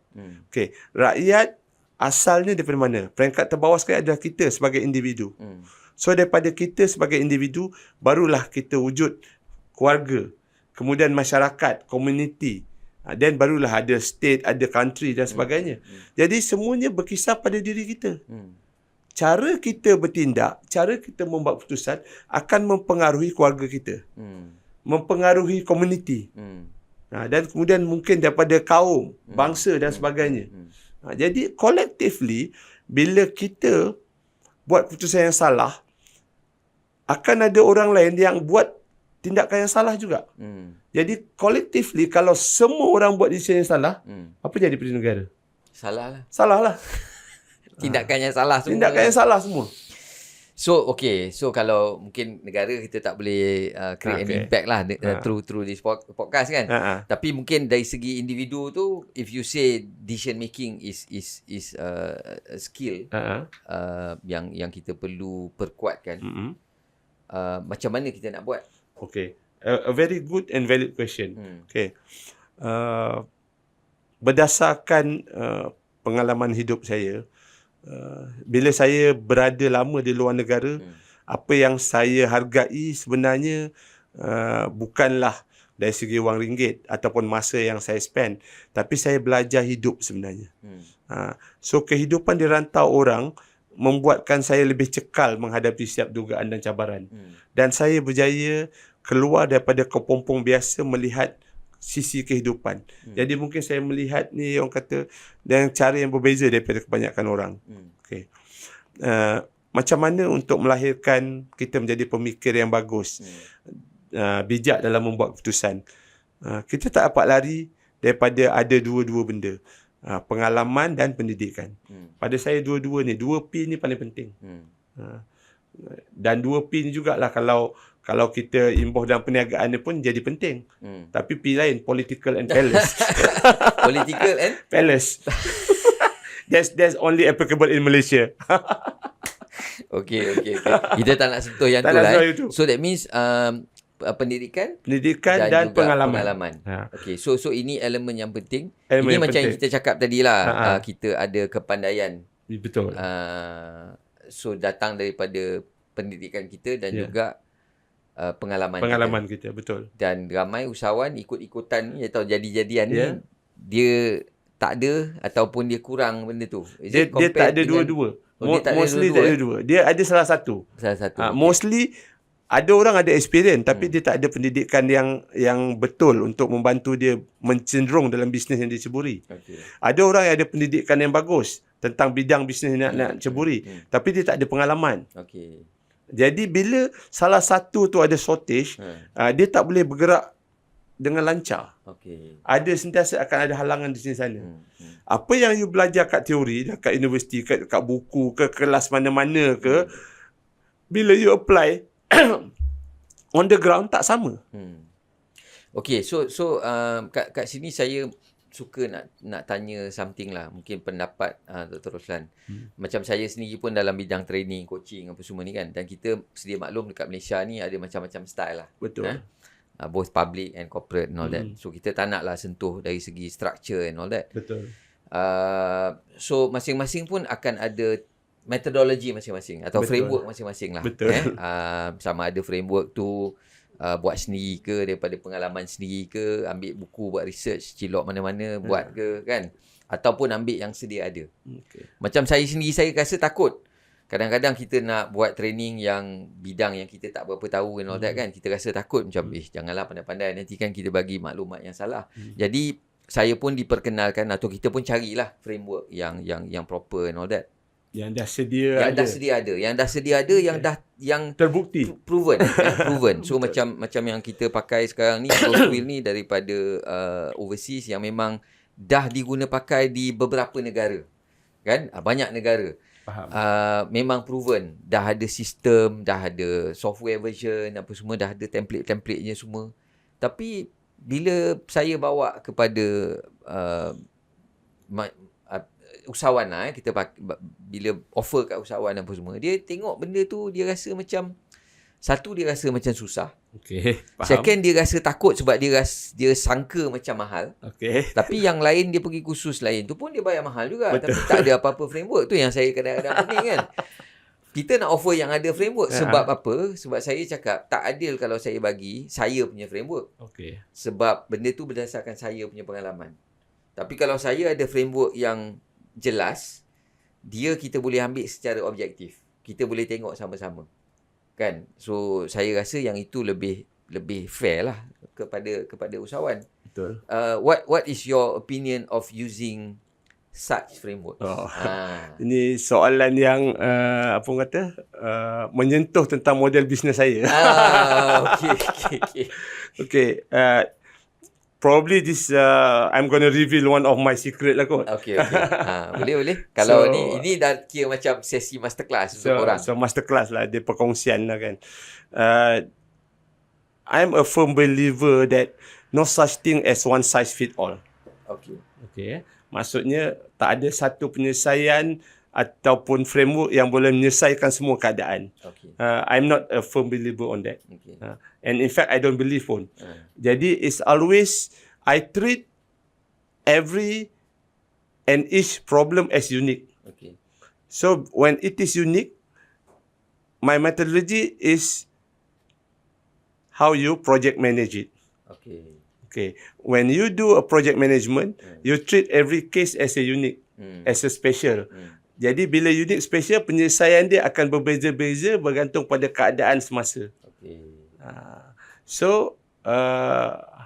Okey, rakyat asalnya daripada mana? Peringkat terbawah sekali adalah kita sebagai individu. So daripada kita sebagai individu, barulah kita wujud keluarga, kemudian masyarakat, komuniti, dan barulah ada state, ada country dan sebagainya. Jadi semuanya berkisar pada diri kita. Cara kita bertindak, cara kita membuat keputusan akan mempengaruhi keluarga kita, mempengaruhi komuniti, dan kemudian mungkin daripada kaum, bangsa dan sebagainya. Jadi collectively, bila kita buat keputusan yang salah, akan ada orang lain yang buat tindakan yang salah juga. Jadi collectively, kalau semua orang buat decision yang salah, apa jadi pada negara? Salah lah. Tindakan yang salah semua. Tindakan yang salah semua. So kalau mungkin negara kita tak boleh create an impact lah through this podcast kan. Tapi mungkin dari segi individu tu, if you say decision making is a skill yang kita perlu perkuatkan, macam mana kita nak buat? Okay, a very good and valid question. Okay, berdasarkan pengalaman hidup saya, bila saya berada lama di luar negara, apa yang saya hargai sebenarnya bukanlah dari segi wang ringgit ataupun masa yang saya spend, tapi saya belajar hidup sebenarnya. So kehidupan di rantau orang membuatkan saya lebih cekal menghadapi setiap dugaan dan cabaran. Dan saya berjaya keluar daripada kepompong biasa melihat sisi kehidupan. Jadi mungkin saya melihat ni, orang kata, dengan cara yang berbeza daripada kebanyakan orang. Okay. Macam mana untuk melahirkan kita menjadi pemikir yang bagus, bijak dalam membuat keputusan. Kita tak dapat lari daripada ada dua-dua benda. Pengalaman dan pendidikan. Pada saya dua-dua ni, 2P ni paling penting. Dan 2P ni jugalah kalau kita imbuh dalam perniagaan ni pun jadi penting. Tapi P lain, political and palace. Political and palace. That's only applicable in Malaysia. Okay. Kita tak nak sentuh yang tu lah. So that means pendidikan dan pengalaman. Okay, so ini elemen yang penting. Ini yang macam yang kita cakap tadi lah. Kita ada kepandaian. Betul. So datang daripada pendidikan kita dan juga pengalaman kita. Betul. Dan ramai usahawan ikut-ikutan ni atau jadi-jadian ni, dia tak ada ataupun dia kurang benda tu. Dia tak ada dua-dua. Mostly tak ada dua. Dia ada salah satu. Mostly ada orang ada experience tapi dia tak ada pendidikan yang betul untuk membantu dia mencenderung dalam bisnes yang dia ceburi. Ada orang yang ada pendidikan yang bagus tentang bidang bisnes yang nak ceburi, tapi dia tak ada pengalaman. Jadi bila salah satu tu ada shortage, dia tak boleh bergerak dengan lancar. Ada sentiasa akan ada halangan di sini sana. Apa yang you belajar kat teori, kat universiti, kat buku, ke kelas mana-mana ke, bila you apply on the ground tak sama. Okay, so kat sini saya suka nak tanya something lah, mungkin pendapat Dr. Roslan. Macam saya sendiri pun dalam bidang training, coaching apa semua ni kan, dan kita sedia maklum dekat Malaysia ni ada macam-macam style lah. Betul. Both public and corporate and all that. So kita tak nak lah sentuh dari segi structure and all that. Betul. So masing-masing pun akan ada metodologi masing-masing atau framework masing-masing lah. Betul. Sama ada framework tu buat sendiri ke, daripada pengalaman sendiri ke, ambil buku buat research, cilok mana-mana buat ke kan, ataupun ambil yang sedia ada. Macam saya sendiri, saya rasa takut kadang-kadang kita nak buat training yang bidang yang kita tak berapa tahu and all that kan, kita rasa takut macam janganlah pandai-pandai, nanti kan kita bagi maklumat yang salah. Jadi saya pun diperkenalkan atau kita pun carilah framework yang proper and all that. Yang dah sedia ada. Yang terbukti. Proven. So macam yang kita pakai sekarang ni, Growthwheel ni daripada overseas yang memang dah diguna pakai di beberapa negara. Kan? Banyak negara. Faham. Memang proven. Dah ada sistem, dah ada software version, apa semua, dah ada template-templatenya semua. Tapi bila saya bawa kepada usahawan lah kita bila offer kat usahawan apa semua, dia tengok benda tu dia rasa macam, satu dia rasa macam susah. Okey, faham. Second dia rasa takut sebab dia sangka macam mahal. Okey. Tapi yang lain dia pergi kursus lain tu pun dia bayar mahal juga. Betul. Tapi tak ada apa-apa framework tu yang saya kadang-kadang pening kan. Kita nak offer yang ada framework. Sebab apa? Sebab saya cakap tak adil kalau saya bagi saya punya framework. Okey. Sebab benda tu berdasarkan saya punya pengalaman. Tapi kalau saya ada framework yang jelas, kita boleh ambil secara objektif. Kita boleh tengok sama-sama. Kan? So saya rasa yang itu lebih fair lah kepada usahawan. Betul. What is your opinion of using such framework? Ini soalan yang apa orang kata menyentuh tentang model bisnes saya. Okay. Probably this I'm going to reveal one of my secret lah kot. Okay. Boleh. Kalau ini dah kira macam sesi masterclass untuk orang. So masterclass lah, dia perkongsian lah kan. I'm a firm believer that no such thing as one size fit all. Okay. Maksudnya tak ada satu penyelesaian ataupun framework yang boleh menyelesaikan semua keadaan. I'm not a firm believer on that. And in fact, I don't believe pun. Jadi, it's always, I treat every and each problem as unique. So, when it is unique, my methodology is how you project manage it. Okay. When you do a project management, you treat every case as a unique, as a special. Jadi bila unique special, penyelesaian dia akan berbeza-beza bergantung pada keadaan semasa. So,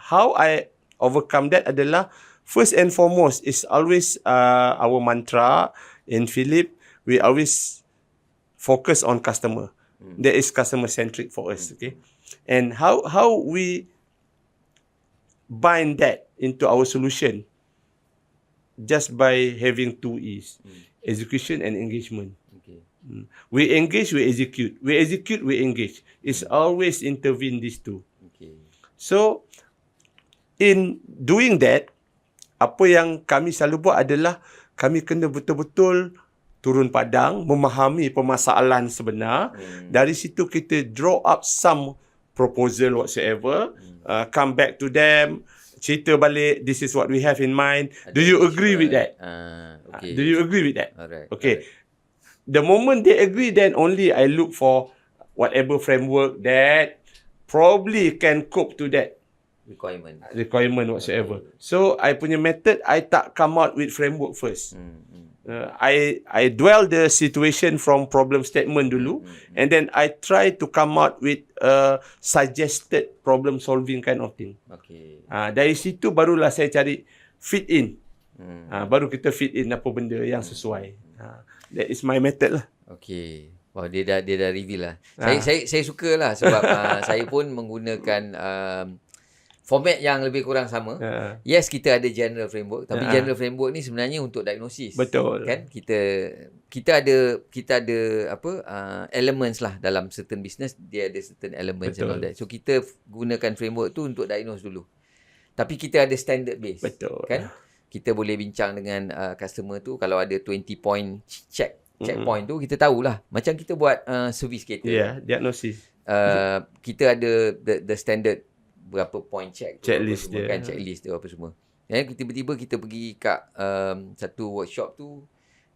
how I overcome that adalah, first and foremost is always our mantra in Philip, we always focus on customer. That is customer centric for us. Okay. And how we bind that into our solution just by having 2 E's, execution and engagement. We engage, we execute. We execute, we engage. It's always intervene these two. So, in doing that, apa yang kami selalu buat adalah kami kena betul-betul turun padang, memahami permasalahan sebenar. Dari situ kita draw up some proposal whatsoever, come back to them, cerita balik, this is what we have in mind. Do you agree with that? Do you agree with that? Alright. Okay. The moment they agree, then only I look for whatever framework that probably can cope to that requirement whatsoever. So, I punya method, I tak come out with framework first. I dwell the situation from problem statement dulu, and then I try to come out with a suggested problem solving kind of thing. Dari situ barulah saya cari fit in. Baru kita fit in apa benda yang sesuai. That is my method lah. Okay. Wow, dia dah reveal lah. Saya suka lah sebab saya pun menggunakan format yang lebih kurang sama. Yes, kita ada general framework, tapi general framework ni sebenarnya untuk diagnosis. Betul. Kan? Kita ada apa elements lah dalam certain business, dia ada certain elements and all that. So kita gunakan framework tu untuk diagnose dulu. Tapi kita ada standard base. Betul. Kan? Kita boleh bincang dengan customer tu, kalau ada 20 point checkpoint tu kita tahulah. Macam kita buat service kereta. Diagnosis. Kita ada the standard berapa point checklist dia kan, checklist dia apa semua. Tiba-tiba kita pergi kat satu workshop tu,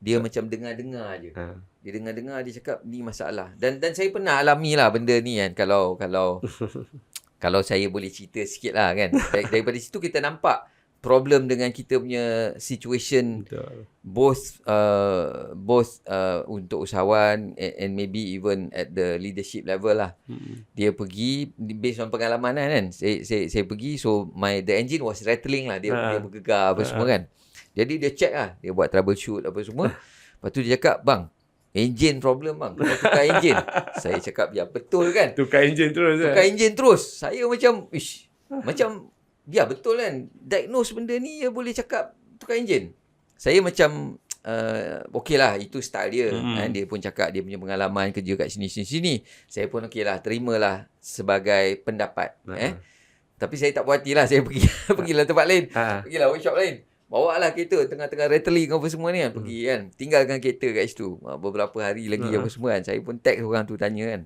dia macam dengar-dengar je. Dia dengar-dengar, dia cakap ni masalah. Dan saya pernah alami lah benda ni kan. Kalau saya boleh cerita sikit lah kan. Daripada situ kita nampak problem dengan kita punya situation. Both untuk usahawan and maybe even at the leadership level lah. Dia pergi based on pengalaman kan. Saya pergi, so the engine was rattling lah, dia bergegar apa semua kan. Jadi dia check lah, dia buat troubleshoot apa semua. Lepas tu dia cakap, bang, engine problem bang, kita tukar engine. Saya cakap, ya betul kan, tukar engine terus. Saya macam ya betul kan, diagnose benda ni dia boleh cakap tukar enjin. Saya macam okey lah, itu style dia. Dia pun cakap dia punya pengalaman kerja kat sini. Saya pun okey lah, terimalah sebagai pendapat. Tapi saya tak puas hati lah, saya pergilah tempat lain, pergilah workshop lain. bawa lah kereta tengah-tengah rattling apa semua ni kan, pergi kan, tinggalkan kereta kat situ. Beberapa hari lagi apa semua kan, saya pun text orang tu tanya kan.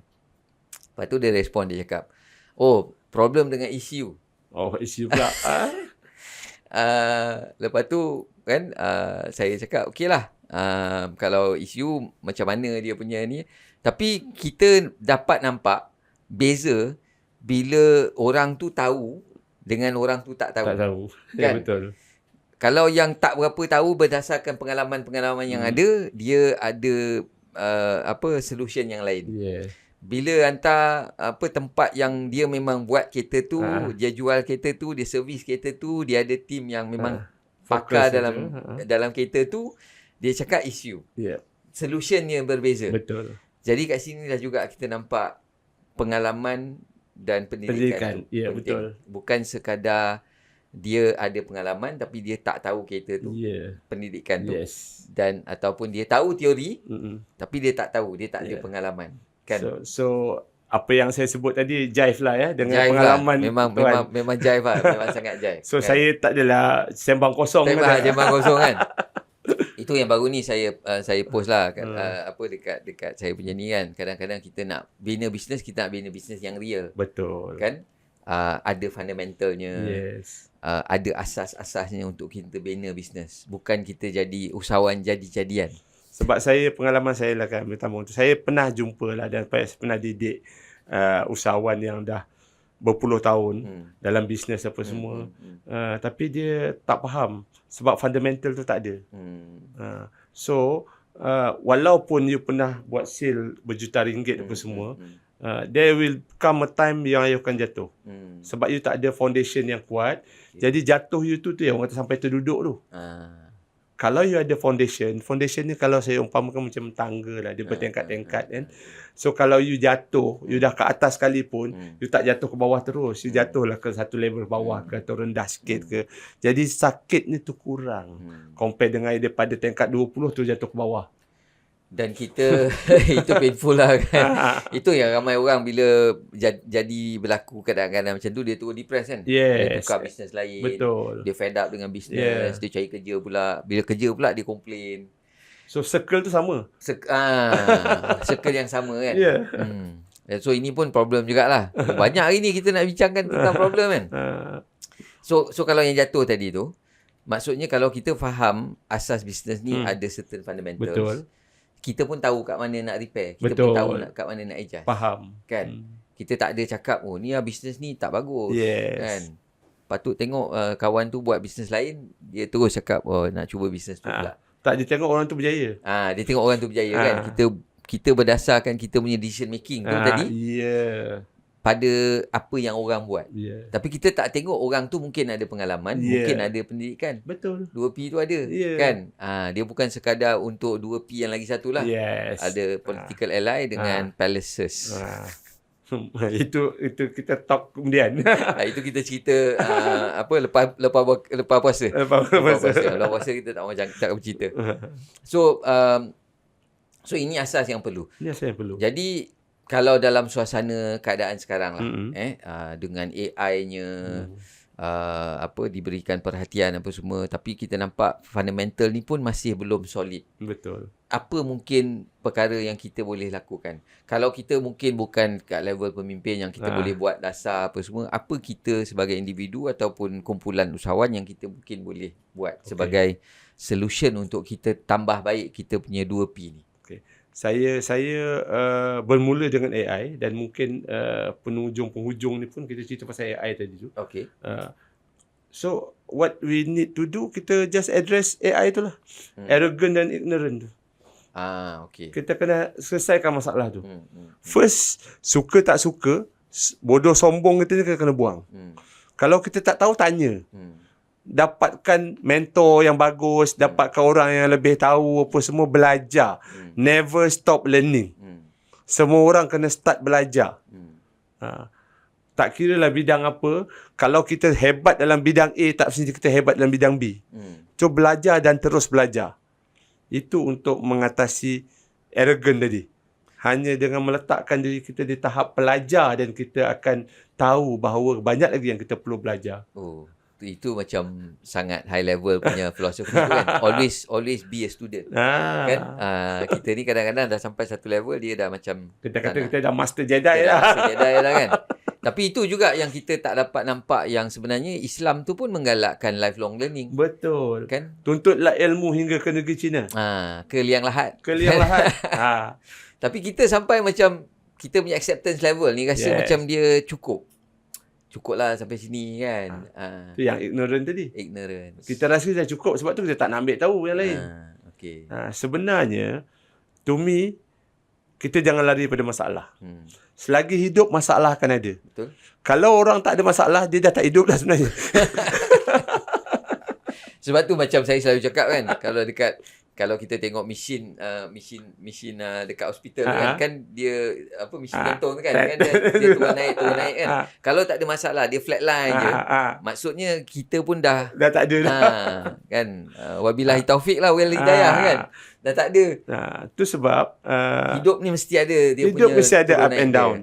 Lepas tu dia respon, dia cakap, oh, problem dengan ECU. Oh, isu pula. Lepas tu kan, saya cakap okey lah, kalau ECU macam mana dia punya ni. Tapi kita dapat nampak beza bila orang tu tahu dengan orang tu tak tahu. Tak tahu. Kan? Ya, betul. Kalau yang tak berapa tahu berdasarkan pengalaman-pengalaman yang ada, dia ada solution yang lain. Yeah. Bila hantar tempat yang dia memang buat kereta tu, dia jual kereta tu, dia servis kereta tu, dia ada team yang memang pakar dalam kereta tu, dia cakap issue. Yeah. Solutionnya berbeza. Betul. Jadi kat sini dah juga kita nampak pengalaman dan pendidikan. Ya, penting. betul. Bukan sekadar dia ada pengalaman tapi dia tak tahu kereta tu. Yeah. Pendidikan tu. Yes. Dan ataupun dia tahu teori tapi dia tak tahu, dia tak ada pengalaman. Kan? So apa yang saya sebut tadi jive lah ya dengan jive pengalaman lah. Memang jive lah. Memang sangat jive. So kan? saya tak adalah sembang kosong. Sembang kosong kan. Itu yang baru ni saya post lah kan, dekat saya punya ni kan. Kadang-kadang kita nak bina bisnes, kita nak bina bisnes yang real. Betul. Kan? Ada fundamentalnya. Yes. Ada asas-asasnya untuk kita bina bisnes. Bukan kita jadi usahawan jadi-jadian. Sebab pengalaman saya lah kan, pertama tu saya pernah jumpa lah dan pernah didik usahawan yang dah berpuluh tahun dalam bisnes apa semua. Tapi dia tak faham sebab fundamental tu tak ada. So walaupun you pernah buat sale berjuta ringgit apa semua, there will come a time yang you akan jatuh. Sebab you tak ada foundation yang kuat. Jadi jatuh you tu yang orang kata sampai terduduk tu. Kalau you ada foundation ni kalau saya umpamakan macam tangga lah, dia bertingkat-tingkat kan. So kalau you jatuh, you dah ke atas sekalipun, you tak jatuh ke bawah terus. You jatuhlah ke satu level bawah ke atau rendah sikit ke. Jadi sakitnya tu kurang. Compare dengan daripada tingkat 20 tu jatuh ke bawah. Dan kita itu painful lah kan. Itu yang ramai orang bila jadi berlaku kadang-kadang macam tu, dia turun depres kan. Dia tukar bisnes lain. Betul. Dia fed up dengan bisnes, dia cari kerja pula. Bila kerja pula dia komplain. So circle tu sama. Circle yang sama kan. So ini pun problem jugalah. Banyak hari ni kita nak bincangkan tentang problem kan. So kalau yang jatuh tadi tu, maksudnya kalau kita faham asas bisnes ni ada certain fundamentals. Betul. Kita pun tahu kat mana nak repair. Kita Betul. pun tahu kat mana nak adjust. Faham. Kan? Kita tak ada cakap, oh ni bisnes ni tak bagus. Yes. Kan? Patut tengok kawan tu buat bisnes lain, dia terus cakap, oh nak cuba bisnes tu pula. Tak, dia tengok orang tu berjaya. Dia tengok orang tu berjaya kan. Kita berdasarkan kita punya decision making tu tadi. Pada apa yang orang buat. Tapi kita tak tengok orang tu mungkin ada pengalaman, mungkin ada pendidikan. Betul. 2P tu ada. Kan? Dia bukan sekadar untuk 2P yang lagi satu lah. Yes. Ada political ally dengan palaces. Itu kita talk kemudian. Itu kita cerita lepas puasa. Lepas puasa kita tak akan bercerita. So ini asas yang perlu. Ini asas yang perlu. Jadi kalau dalam suasana keadaan sekarang lah, dengan AI-nya diberikan perhatian apa semua, tapi kita nampak fundamental ni pun masih belum solid. Betul. Apa mungkin perkara yang kita boleh lakukan? Kalau kita mungkin bukan kat level pemimpin yang kita boleh buat dasar apa semua, apa kita sebagai individu ataupun kumpulan usahawan yang kita mungkin boleh buat sebagai solution untuk kita tambah baik kita punya 2P ni? Saya bermula dengan AI dan mungkin penghujung ni pun kita cerita pasal AI tadi tu. Okay. So what we need to do, kita just address AI tu lah. Arrogant dan ignorant tu. Okay. Kita kena selesaikan masalah tu. First, suka tak suka, bodoh sombong kita ni kena buang. Kalau kita tak tahu, tanya. Dapatkan mentor yang bagus, dapatkan orang yang lebih tahu apa semua, belajar. Never stop learning. Semua orang kena start belajar. Tak kira lah bidang apa, kalau kita hebat dalam bidang A, tak mesti kita hebat dalam bidang B. So belajar dan terus belajar. Itu untuk mengatasi arrogant tadi. Hanya dengan meletakkan diri kita di tahap pelajar dan kita akan tahu bahawa banyak lagi yang kita perlu belajar. Itu macam sangat high level punya filosofi tu kan. Always be a student. Kan? Kita ni kadang-kadang dah sampai satu level dia dah macam Kita kata kita dah master kita Jedi dah lah. master Jedi lah kan. Tapi itu juga yang kita tak dapat nampak, yang sebenarnya Islam tu pun menggalakkan lifelong learning. Betul. Kan? Tuntutlah ilmu hingga ke negeri Cina. Ke liang lahat. Ke liang lahat. Tapi kita sampai macam kita punya acceptance level ni rasa macam dia cukup lah sampai sini kan. Itu yang ignorant tadi. Ignorance. Kita rasa dah cukup, sebab tu kita tak nak ambil tahu yang lain. Okay. Sebenarnya, to me, kita jangan lari pada masalah. Selagi hidup, masalah akan ada. Betul. Kalau orang tak ada masalah, dia dah tak hidup dah sebenarnya. Sebab tu macam saya selalu cakap kan, kalau kita tengok mesin dekat hospital kan dia mesin gantung kan dia turun naik kan. Kalau tak ada masalah, dia flatline je. Maksudnya kita pun dah tak ada dah. Kan. Wabillahi taufik lah, wal hidayah kan. Dah tak ada. Tu sebab hidup ni mesti ada dia hidup punya mesti ada up and down.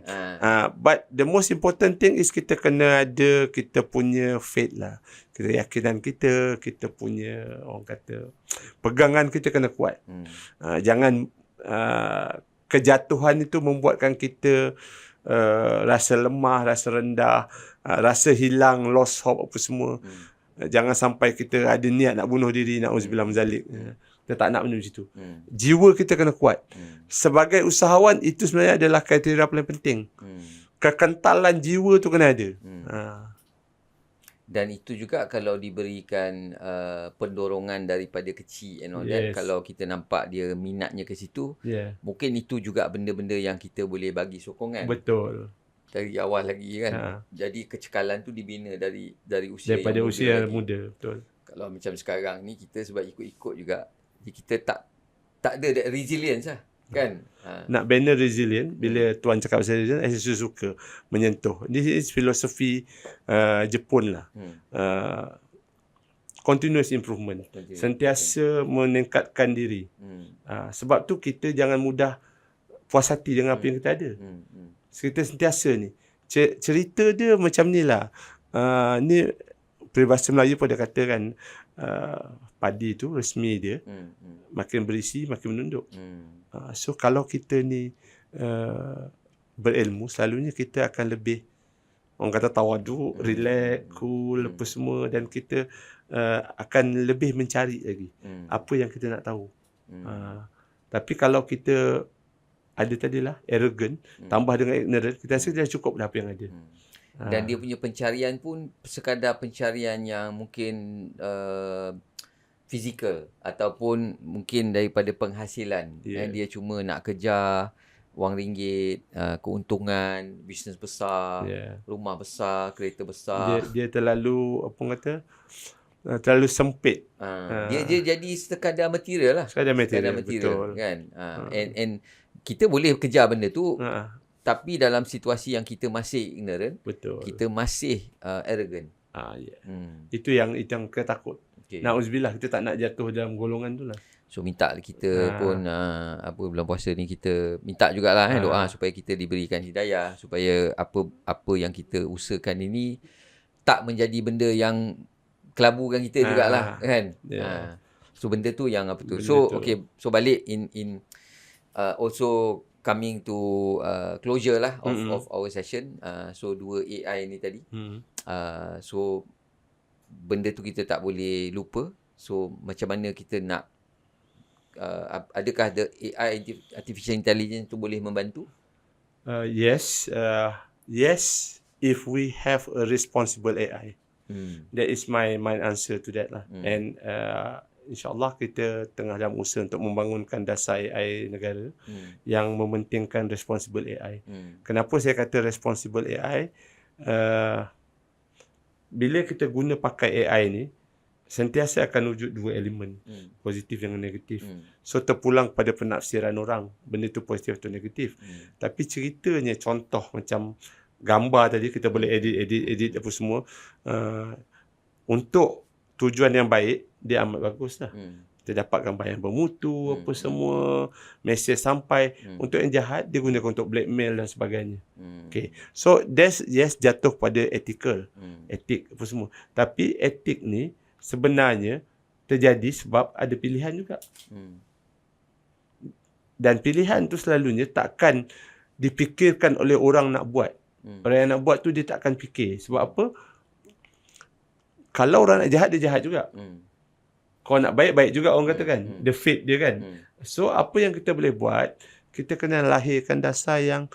But the most important thing is kita kena ada kita punya faith lah. Keyakinan kita punya, orang kata, pegangan kita kena kuat. Jangan kejatuhan itu membuatkan kita rasa lemah, rasa rendah, rasa hilang, lost hope apa semua. Jangan sampai kita ada niat nak bunuh diri, na'udzubillah min zalik. Kita tak nak benda macam tu. Jiwa kita kena kuat. Sebagai usahawan, itu sebenarnya adalah kriteria paling penting. Kekentalan jiwa tu kena ada. Dan itu juga kalau diberikan pendorongan daripada kecil and all that, kalau kita nampak dia minatnya ke situ, mungkin itu juga benda-benda yang kita boleh bagi sokongan. Betul. Dari awal lagi kan. Jadi kecekalan tu dibina dari usia daripada yang muda usia lagi. muda. Betul. Kalau macam sekarang ni kita sebab ikut-ikut juga, jadi kita tak ada that resilience lah kan. Nak bina resilient, bila tuan cakap pasal resilient, saya suka menyentuh. This is filosofi Jepun lah. Continuous improvement. Sentiasa meningkatkan diri. Sebab tu kita jangan mudah puas hati dengan apa yang kita ada. Kita sentiasa ni. Cerita dia macam ni lah. Ni peribahasa Melayu pun dia kata kan, padi tu resmi dia, makin berisi makin menunduk. So kalau kita ni berilmu, selalunya kita akan lebih, orang kata, tawaduk, relax, cool, apa semua, dan kita akan lebih mencari lagi apa yang kita nak tahu. Tapi kalau kita ada tadilah arrogant, tambah dengan ignorant, kita rasa dah cukup dah apa yang ada. Dan dia punya pencarian pun sekadar pencarian yang mungkin fizikal ataupun mungkin daripada penghasilan. Dia cuma nak kejar wang ringgit, keuntungan, bisnes besar, rumah besar, kereta besar. Dia terlalu, apa kata, terlalu sempit. Dia jadi sekadar material lah. Sekadar material, betul. Kan? And kita boleh kejar benda tu, tapi dalam situasi yang kita masih ignorant, betul, kita masih arrogant. Itu yang kita takut. Na'udzubillah, kita tak nak jatuh dalam golongan tu lah. So minta kita pun bulan puasa ni kita minta jugalah doa supaya kita diberikan hidayah, supaya apa yang kita usahakan ini tak menjadi benda yang kelabukan kita jugalah kan. So benda tu yang apa tu. So okay, so balik in also coming to closure lah of our session. So 2 AI ni tadi. So benda tu kita tak boleh lupa. So macam mana kita nak adakah AI, artificial intelligence tu boleh membantu? Yes, if we have a responsible AI. That is my answer to that lah. And InsyaAllah kita tengah dalam usaha untuk membangunkan dasar AI negara yang mementingkan responsible AI. Kenapa saya kata responsible AI? Bila kita guna pakai AI ni, sentiasa akan wujud 2 elemen, positif dengan negatif. So terpulang pada penafsiran orang, benda tu positif atau negatif. Tapi ceritanya, contoh macam gambar tadi, kita boleh edit apa semua, untuk tujuan yang baik, dia amat bagus lah. Kita dapat gambar yang bermutu, apa semua, mesej sampai. Untuk yang jahat, dia gunakan untuk blackmail dan sebagainya. Okay. So, jatuh pada ethical. Etik apa semua. Tapi etik ni sebenarnya terjadi sebab ada pilihan juga. Dan pilihan tu selalunya takkan dipikirkan oleh orang nak buat. Orang yang nak buat tu dia takkan fikir. Sebab apa? Kalau orang nak jahat, dia jahat juga. Kalau nak baik-baik juga orang kata kan. The fate dia kan. So, apa yang kita boleh buat, kita kena lahirkan dasar yang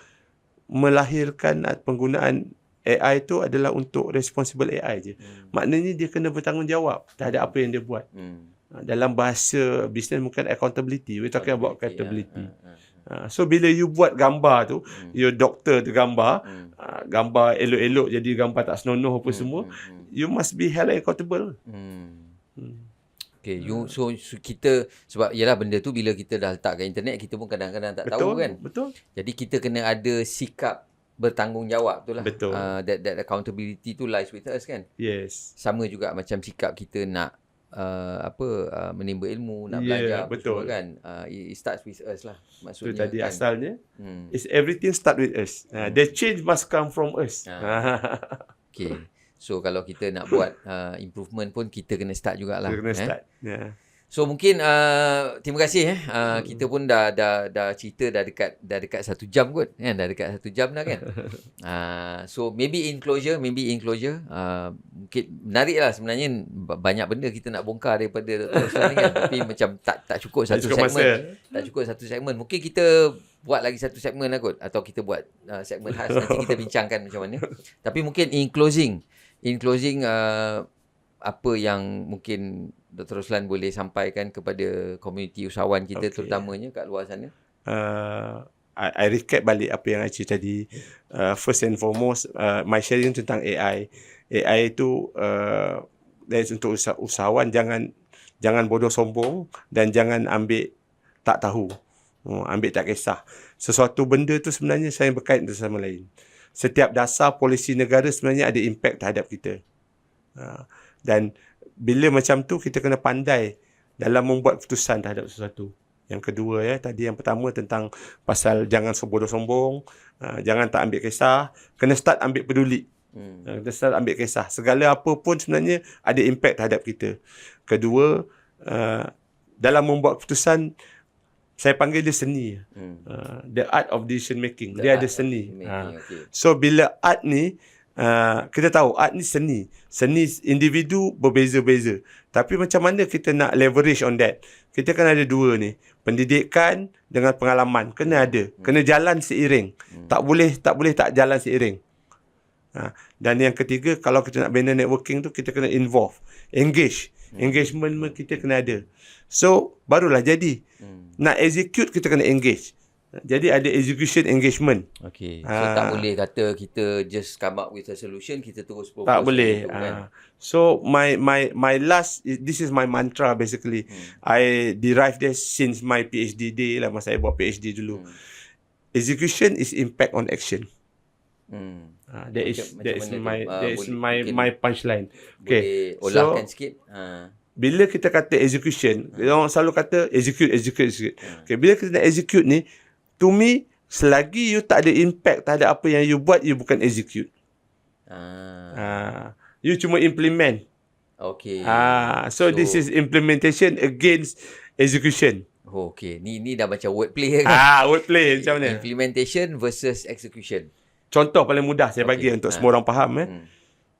melahirkan penggunaan AI tu adalah untuk responsible AI je. Maknanya dia kena bertanggungjawab terhadap apa yang dia buat. Dalam bahasa bisnes mungkin accountability. We're talking about accountability. So, bila you buat gambar tu, you doktor tu gambar, gambar elok-elok jadi gambar tak senonoh apa semua, you must be held accountable. Okay, so kita, sebab ialah benda tu bila kita dah letak kat internet, kita pun kadang-kadang tak tahu kan. Betul. Jadi kita kena ada sikap bertanggungjawab tu lah. Betul. That accountability tu lies with us kan. Yes. Sama juga macam sikap kita nak menimba ilmu, nak belajar betul. Semua kan. It starts with us lah. Maksudnya Itu tadi kan, asalnya. Is everything start with us. The change must come from us. Okay. So kalau kita nak buat improvement pun kita kena start jugalah. Kita kena start. Yeah. So mungkin terima kasih kita pun dah cerita dah dekat 1 jam kot kan, dah dekat 1 jam dah kan. So maybe in closure mungkin menarik lah sebenarnya, banyak benda kita nak bongkar daripada Dr. Roslan ni kan, tapi macam tak cukup satu segmen. Tak cukup satu segmen. Mungkin kita buat lagi satu segmen lah kot, atau kita buat segmen khas, nanti kita bincangkan macam mana. Tapi mungkin in closing apa yang mungkin Dr. Roslan boleh sampaikan kepada komuniti usahawan kita, terutamanya kat luar sana? I recap balik apa yang I cerita tadi. First and foremost, my sharing tentang AI. AI itu untuk usahawan, jangan bodoh sombong dan jangan ambil tak tahu. Ambil tak kisah. Sesuatu benda tu sebenarnya saya berkait dengan sama lain. Setiap dasar polisi negara sebenarnya ada impact terhadap kita. Dan bila macam tu, kita kena pandai dalam membuat keputusan terhadap sesuatu. Yang kedua tadi yang pertama tentang pasal jangan sebodoh sombong, jangan tak ambil kisah, kena start ambil peduli. Kena start ambil kisah. Segala apa pun sebenarnya ada impact terhadap kita. Kedua, dalam membuat keputusan, saya panggil dia seni. The art of decision making. Dia ada seni. So bila art ni, kita tahu art ni seni. Seni individu berbeza-beza. Tapi macam mana kita nak leverage on that? Kita kan ada dua ni. Pendidikan dengan pengalaman. Kena ada. Kena jalan seiring. Tak boleh tak jalan seiring. Dan yang ketiga, kalau kita nak bina networking tu, kita kena involve. Engage. Engagement kita kena ada. So, barulah jadi. Nak execute, kita kena engage. Jadi ada execution engagement. Okay. So tak boleh kata kita just come up with a solution, kita terus propose. Tak boleh. Kan? So my last, this is my mantra basically. I derived this since my PhD day lah, masa saya buat PhD dulu. Execution is impact on action. That is my punchline. Okay. Boleh olahkan sikit. Bila kita kata execution, orang selalu kata execute. Okay, bila kita nak execute ni, to me, selagi you tak ada impact terhadap apa yang you buat, you bukan execute. You cuma implement. Okay. So this is implementation against execution. Okay. Ni dah macam wordplay kan? Wordplay macam mana? Implementation versus execution. Contoh paling mudah saya bagi untuk semua orang faham.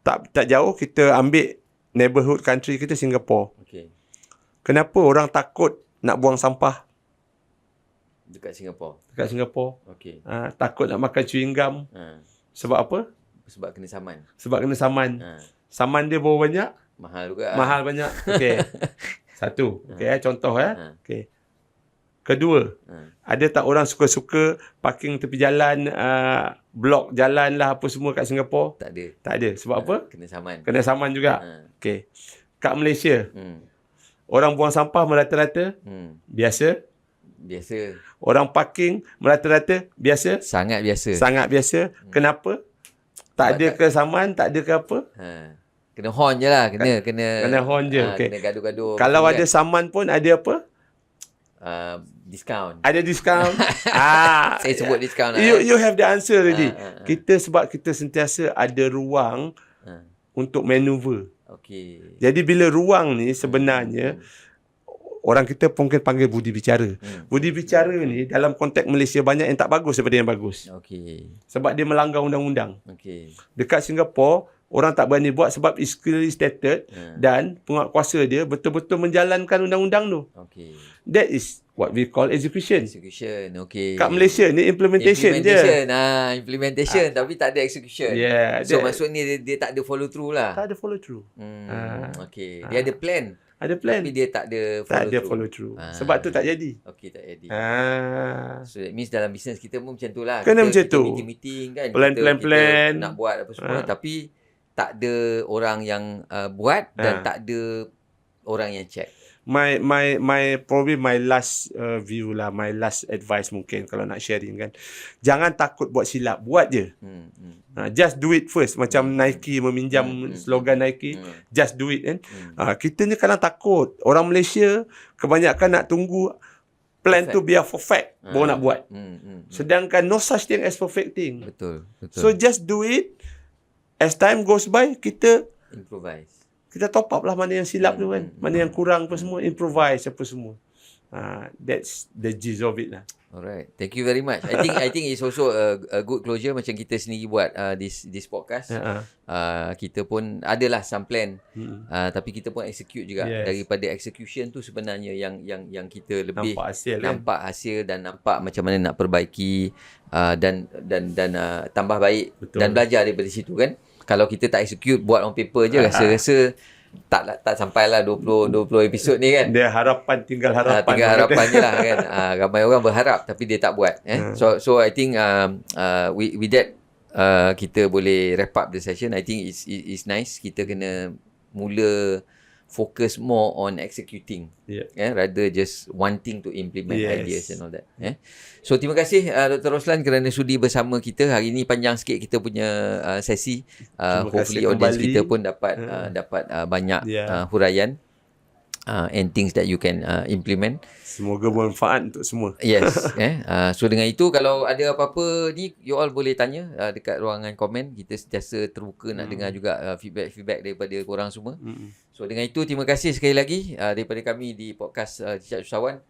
Tak jauh, kita ambil neighborhood country kita, Singapore. Okay. Kenapa orang takut nak buang sampah dekat Singapore? Okay. Takut nak makan chewing gum. Sebab apa? Sebab kena saman. Saman dia berapa banyak? Mahal juga. Mahal banyak. Okay. Satu. Okay, contoh Okay. Kedua, ada tak orang suka-suka parking tepi jalan, blok jalan lah apa semua kat Singapore? Tak ada. Sebab apa? Kena saman juga. Okay. Kat Malaysia, orang buang sampah merata-rata? Biasa. Orang parking merata-rata? Biasa. Sangat biasa. Kenapa? Tak ada ke saman, tak ada ke apa? Kena horn je lah. Kena horn je. Okay. Kena gaduh-gaduh. Kalau ada saman pun ada apa? Discount. Ada diskaun. Saya sebut discount lah. You have the answer already. Sebab kita sentiasa ada ruang untuk maneuver. Okay. Jadi bila ruang ni sebenarnya orang kita mungkin panggil budi bicara. Budi bicara ni dalam konteks Malaysia banyak yang tak bagus daripada yang bagus. Okay. Sebab dia melanggar undang-undang. Okay. Dekat Singapura, orang tak berani buat sebab it's clearly stated dan penguatkuasa dia betul-betul menjalankan undang-undang tu. Okay. That is what we call execution. Execution. Okay. Kat Malaysia ni implementation je. Implementation tapi tak ada execution. Yeah. So maksudnya dia tak ada follow through lah. Tak ada follow through. Okay. Dia ada plan. Ada plan. Tapi dia tak ada follow through. Sebab tu tak jadi. Okay, tak jadi. So that means dalam bisnes kita pun macam tu lah. Kena macam tu. Meeting kan. Plan. Nak buat apa semua. Tapi tak ada orang yang buat dan tak ada orang yang check. Probably my last view lah, my last advice mungkin kalau nak sharing kan. Jangan takut buat silap, buat je. Just do it first. Macam Nike meminjam slogan Nike, just do it kan. Kita ni kadang takut. Orang Malaysia kebanyakan nak tunggu plan tu biar perfect baru nak buat. Sedangkan no such thing as perfect thing. Betul. So just do it. As time goes by, kita improvise. Kita top up lah mana yang silap tu kan. Mana yang kurang apa semua, improvise apa semua. That's the gist of it lah. Alright. Thank you very much. I think it's also a good closure macam kita sendiri buat this podcast. Kita pun adalah some plan. Tapi kita pun execute juga. Daripada execution tu sebenarnya yang kita lebih nampak hasil dan nampak macam mana nak perbaiki dan tambah baik. Betul. Dan belajar daripada situ kan. Kalau kita tak execute, buat on paper je, rasa tak sampailah 20 episod ni kan. Dia tinggal harapan. Tinggal harapan je lah kan. Ramai orang berharap tapi dia tak buat. So I think with that kita boleh wrap up the session. I think it's nice. Kita kena mula focus more on executing, rather just wanting to implement ideas and all that. So terima kasih Dr. Roslan kerana sudi bersama kita. Hari ni panjang sikit kita punya sesi. Hopefully audience kita pun dapat banyak huraian and things that you can implement. Semoga bermanfaat untuk semua. Yes. So dengan itu, kalau ada apa-apa ni, you all boleh tanya dekat ruangan komen. Kita sentiasa terbuka nak dengar juga feedback daripada korang semua. So dengan itu, terima kasih sekali lagi daripada kami di podcast Richard Usahawan.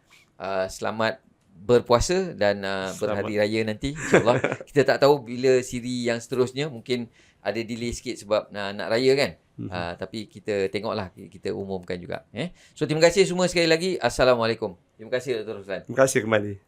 Selamat berpuasa dan berhari raya nanti, insyaAllah. Kita tak tahu bila siri yang seterusnya. Mungkin ada delay sikit sebab nak raya kan. Tapi kita tengoklah, kita umumkan juga. So terima kasih semua sekali lagi. Assalamualaikum. Terima kasih Dr. Roslan. Terima kasih kembali.